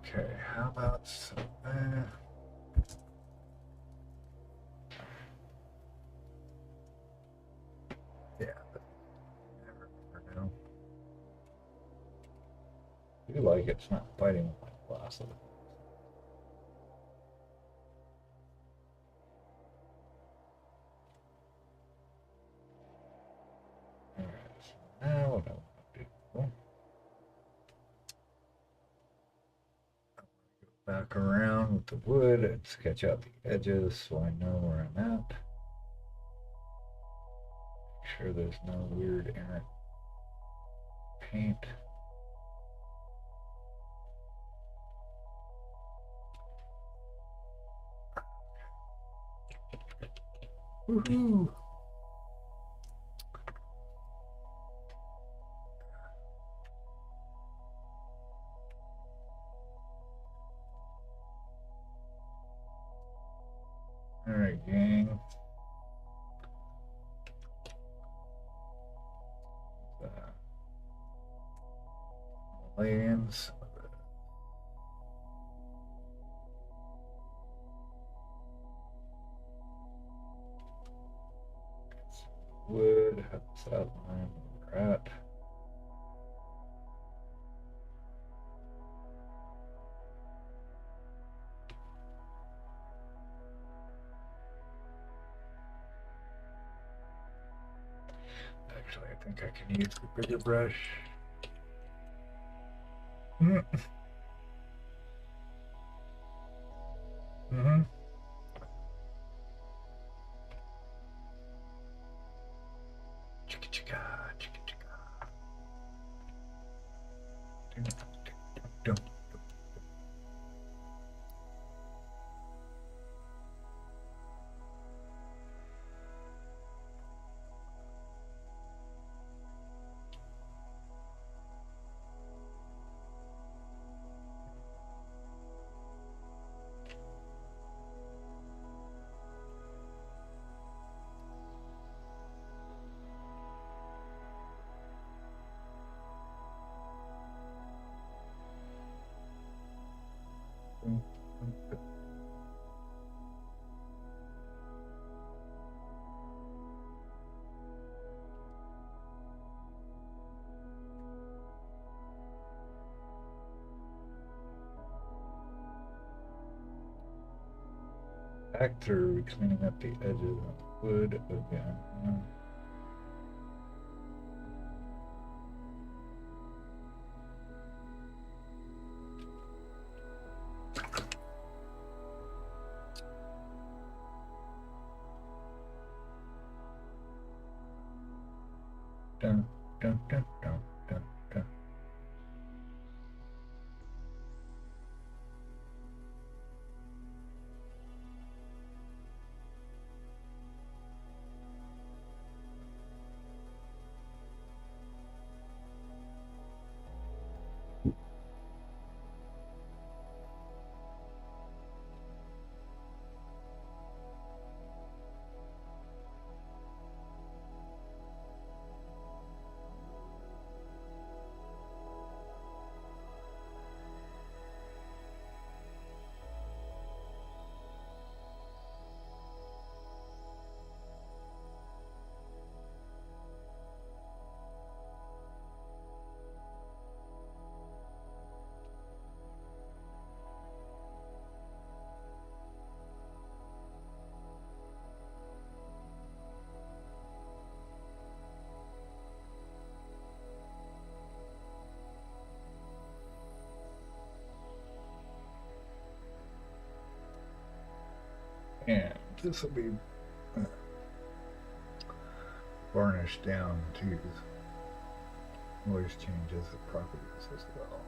Okay, how about I do like it's not fighting with my glasses. Alright, so now what I want to do. Back around with the wood and sketch out the edges so I know where I'm at. Make sure there's no weird errant paint. Woohoo! Alright, gang. Lay-ins. Wood, have this outline where we're at. Actually, I think I can use the bigger brush. Mm-hmm. Chicka chicka, chicka chicka. Dum, dum, dum. Back through cleaning up the edges of the wood again. Dun, dun, dun, dun, dun, dun. And this will be varnished down too. Always changes the properties as well.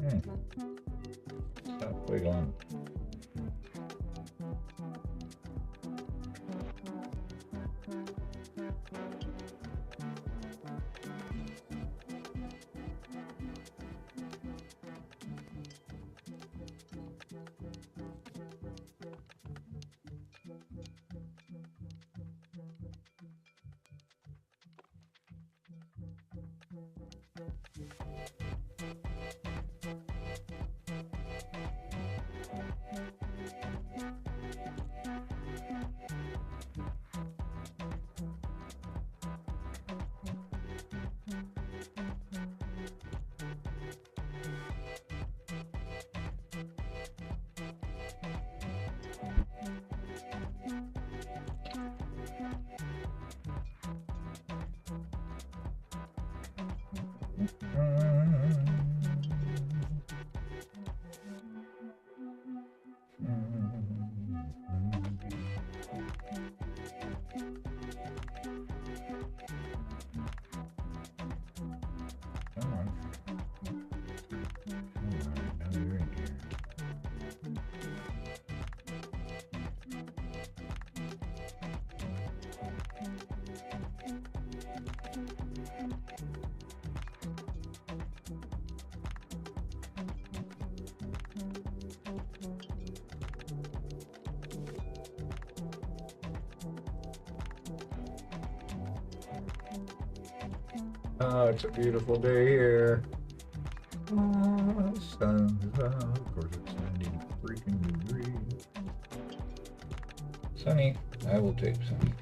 Stop wiggling. Come on. Now you're in here. Oh, it's a beautiful day here. Oh, sun's out. Of course, it's 90 freaking degrees. Sunny. I will take sunny.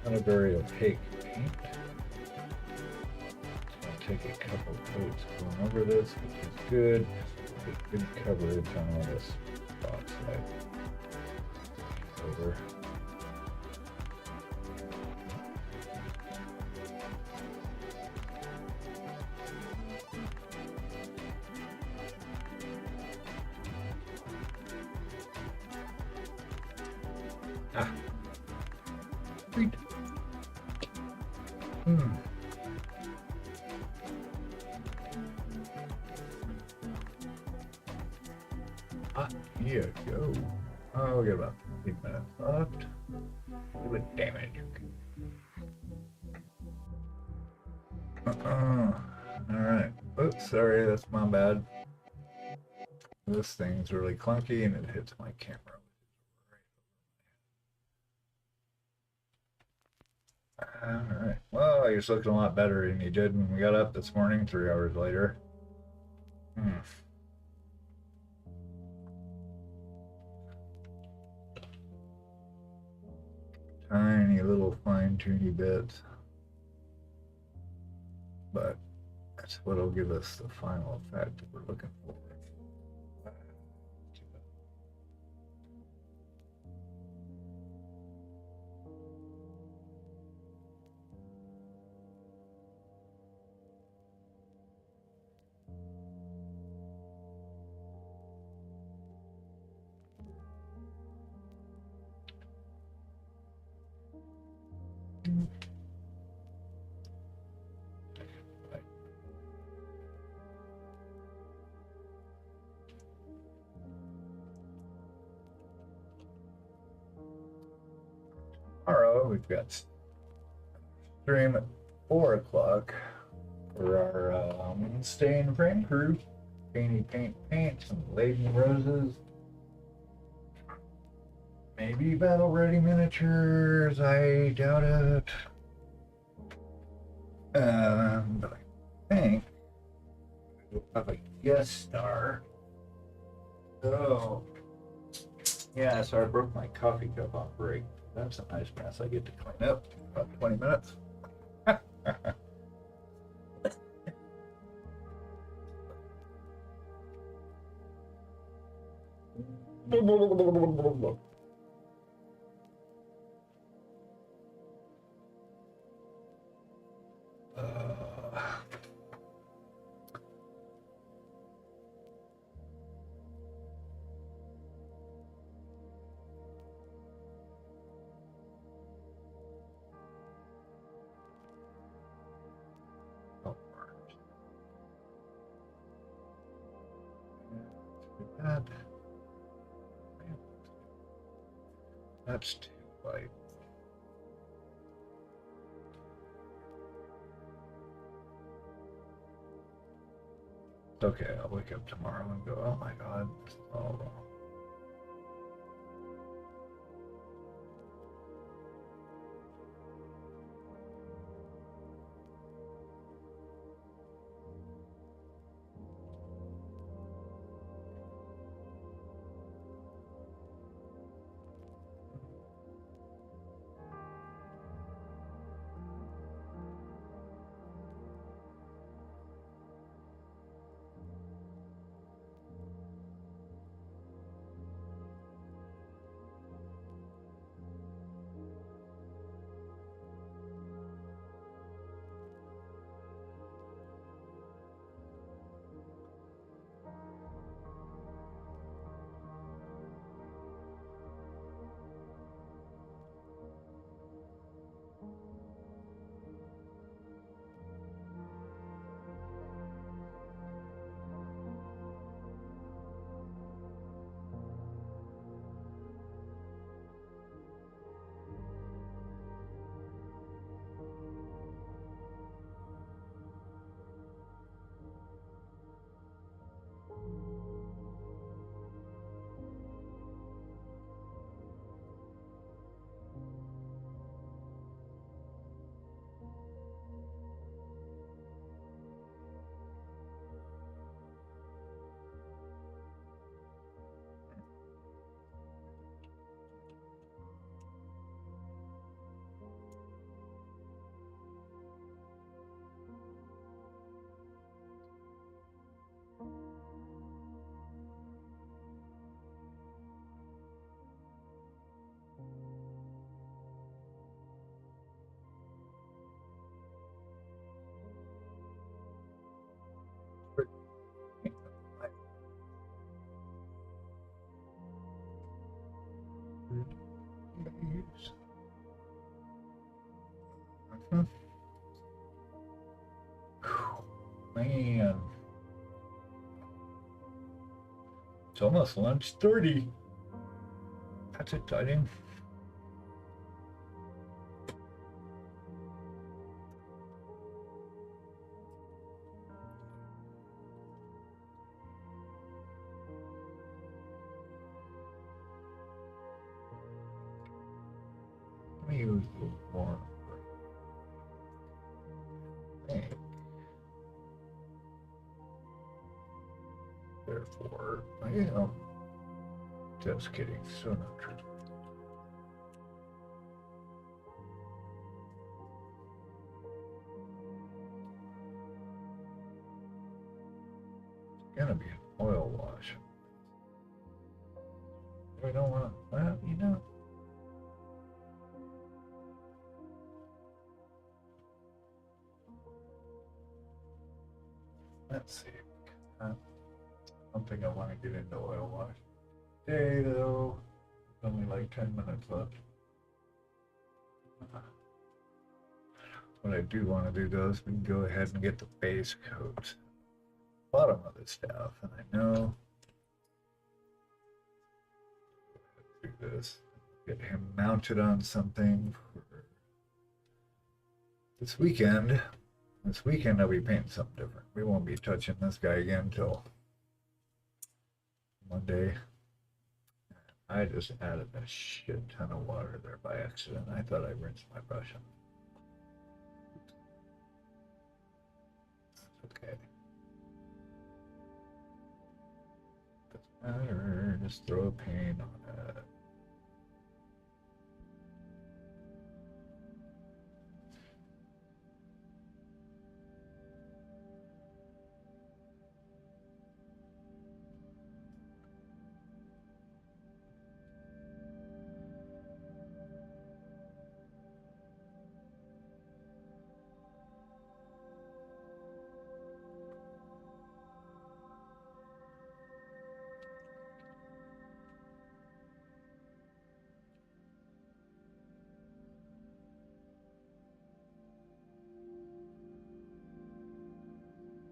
Not a very opaque paint. I'll take a couple coats going over this, which is good. Get good coverage on all this spots over. Ah. Sweet. Hmm. Here we go. Oh, we got about 15 minutes left. Do it damage. Alright. Oops, sorry, that's my bad. This thing's really clunky and it hits my camera. Alright. Well, you're looking a lot better than you did when we got up this morning, 3 hours later. Hmm. Tiny little fine-tuny bits. But that's what'll give us the final effect that we're looking for. Tomorrow we've got stream at 4 o'clock for our stay in frame crew. Paint, some laden roses. Maybe battle ready miniatures, I doubt it. But I think we'll have a guest star. Oh, yeah, so I broke my coffee cup on break. That's a nice mess I get to clean up in about 20 minutes. That. That's too light. It's okay, I'll wake up tomorrow and go, oh my god, this is all wrong. Jeez. Mhm. Man. It's almost lunch 30. That's exciting. Let me use a little more. Hey. Therefore, you know, just kidding. So not true. It's gonna be an oil wash. We don't want to, well, you know. Let's see. I don't think I want to get into oil wash today, though. There's only like 10 minutes left. What I do want to do, though, is we can go ahead and get the base coat bottom of the staff, and I know do this, get him mounted on something for this weekend. This weekend I'll be painting something different. We won't be touching this guy again until Monday. I just added a shit ton of water there by accident. I thought I rinsed my brush. That's okay. Doesn't matter. Just throw a paint on it.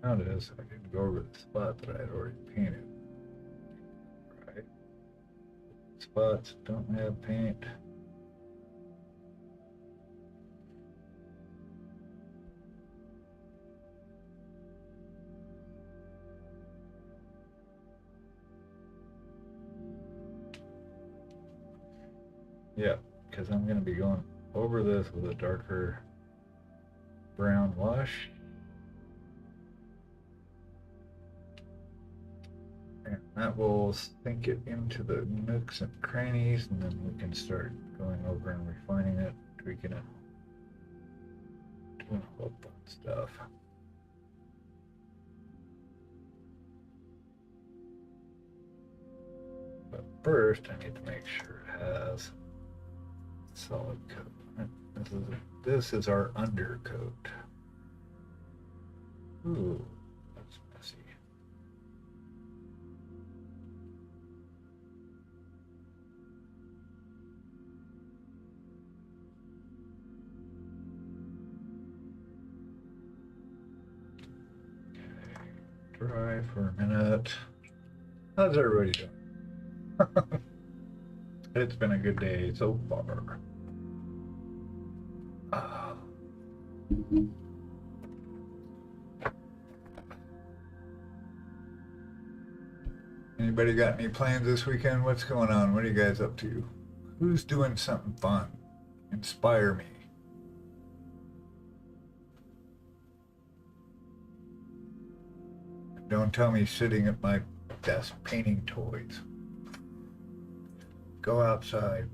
Now it is, I didn't go over the spot that I had already painted. Right? Spots don't have paint. Yeah, because I'm going to be going over this with a darker brown wash. And that will sink it into the nooks and crannies, and then we can start going over and refining it, tweaking it, doing all that fun stuff. But first, I need to make sure it has solid coat. This is our undercoat. Ooh, that's messy. Dry for a minute. How's everybody doing? It's been a good day so far. Anybody got any plans this weekend? What's going on? What are you guys up to? Who's doing something fun? Inspire me. Don't tell me sitting at my desk painting toys. Go outside.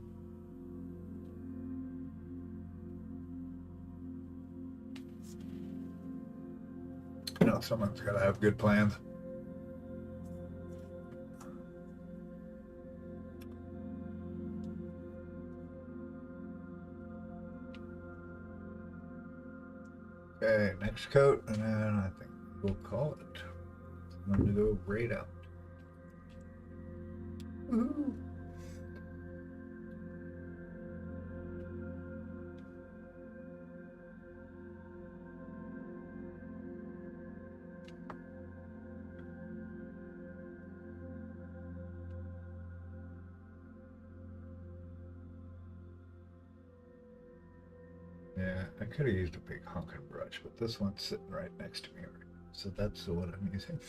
You know, someone's got to have good plans. Okay, next coat, and then I think we'll call it. I'm going to go right out. Woohoo! I could have used a big honking brush, but this one's sitting right next to me right now, so that's what I'm using.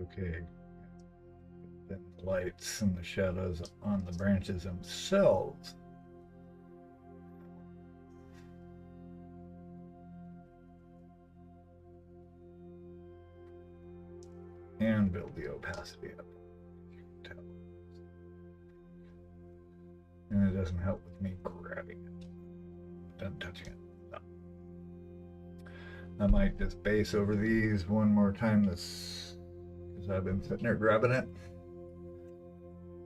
Okay. Then the lights and the shadows on the branches themselves. And build the opacity up. You can tell. And it doesn't help with me grabbing it. Done touching it. No. I might just base over these one more time this because I've been sitting there grabbing it.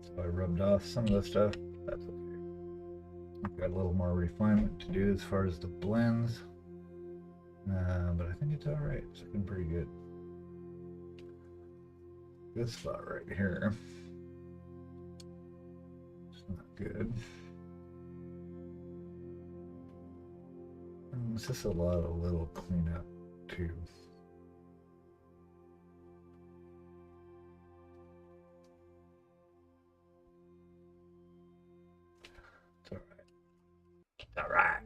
So I rubbed off some of the stuff. That's okay. I've got a little more refinement to do as far as the blends. But I think it's alright. It's looking pretty good. This spot right here. It's not good. And it's just a lot of little cleanup too. It's alright. It's alright.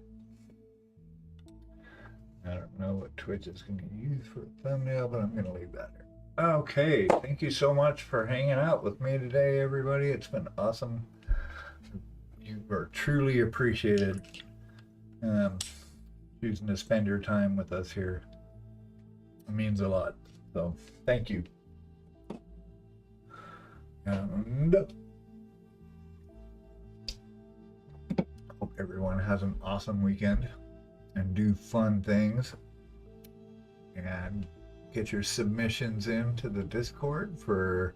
I don't know what Twitch is going to use for a thumbnail, but I'm going to leave that here. Okay, thank you so much for hanging out with me today, everybody. It's been awesome. You are truly appreciated choosing to spend your time with us here. It means a lot. So, thank you. And hope everyone has an awesome weekend and do fun things. And get your submissions into the Discord for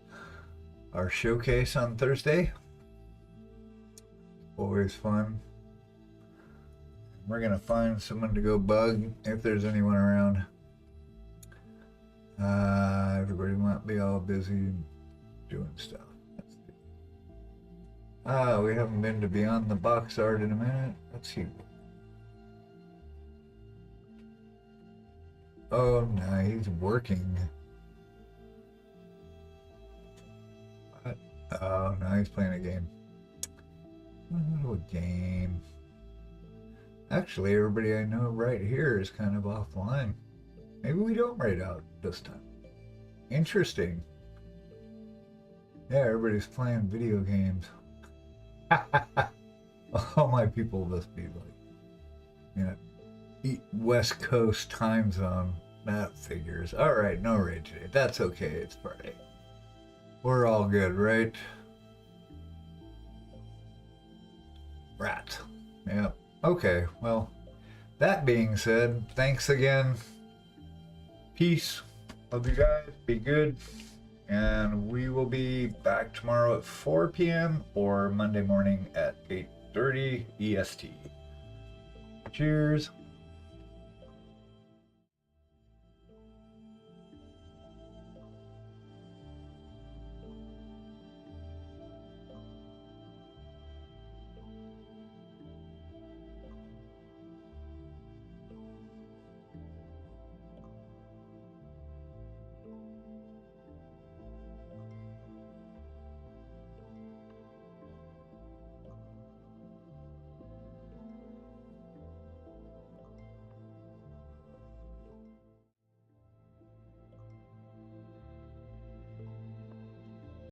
our showcase on Thursday. Always fun. We're gonna find someone to go bug if there's anyone around. Everybody might be all busy doing stuff. We haven't been to Beyond the Box Art in a minute. Let's see. Oh no, he's working. What? Oh no, he's playing a game. Oh, a game. Actually, everybody I know right here is kind of offline. Maybe we don't raid out this time. Interesting. Yeah, everybody's playing video games. All my people must be like, you know, West Coast time zone. That figures. Alright, no raid today. That's okay, it's Friday. We're all good, right? Rat. Yeah. Okay, well, that being said, thanks again. Peace. Love you guys. Be good. And we will be back tomorrow at 4 p.m. or Monday morning at 8:30 EST. Cheers.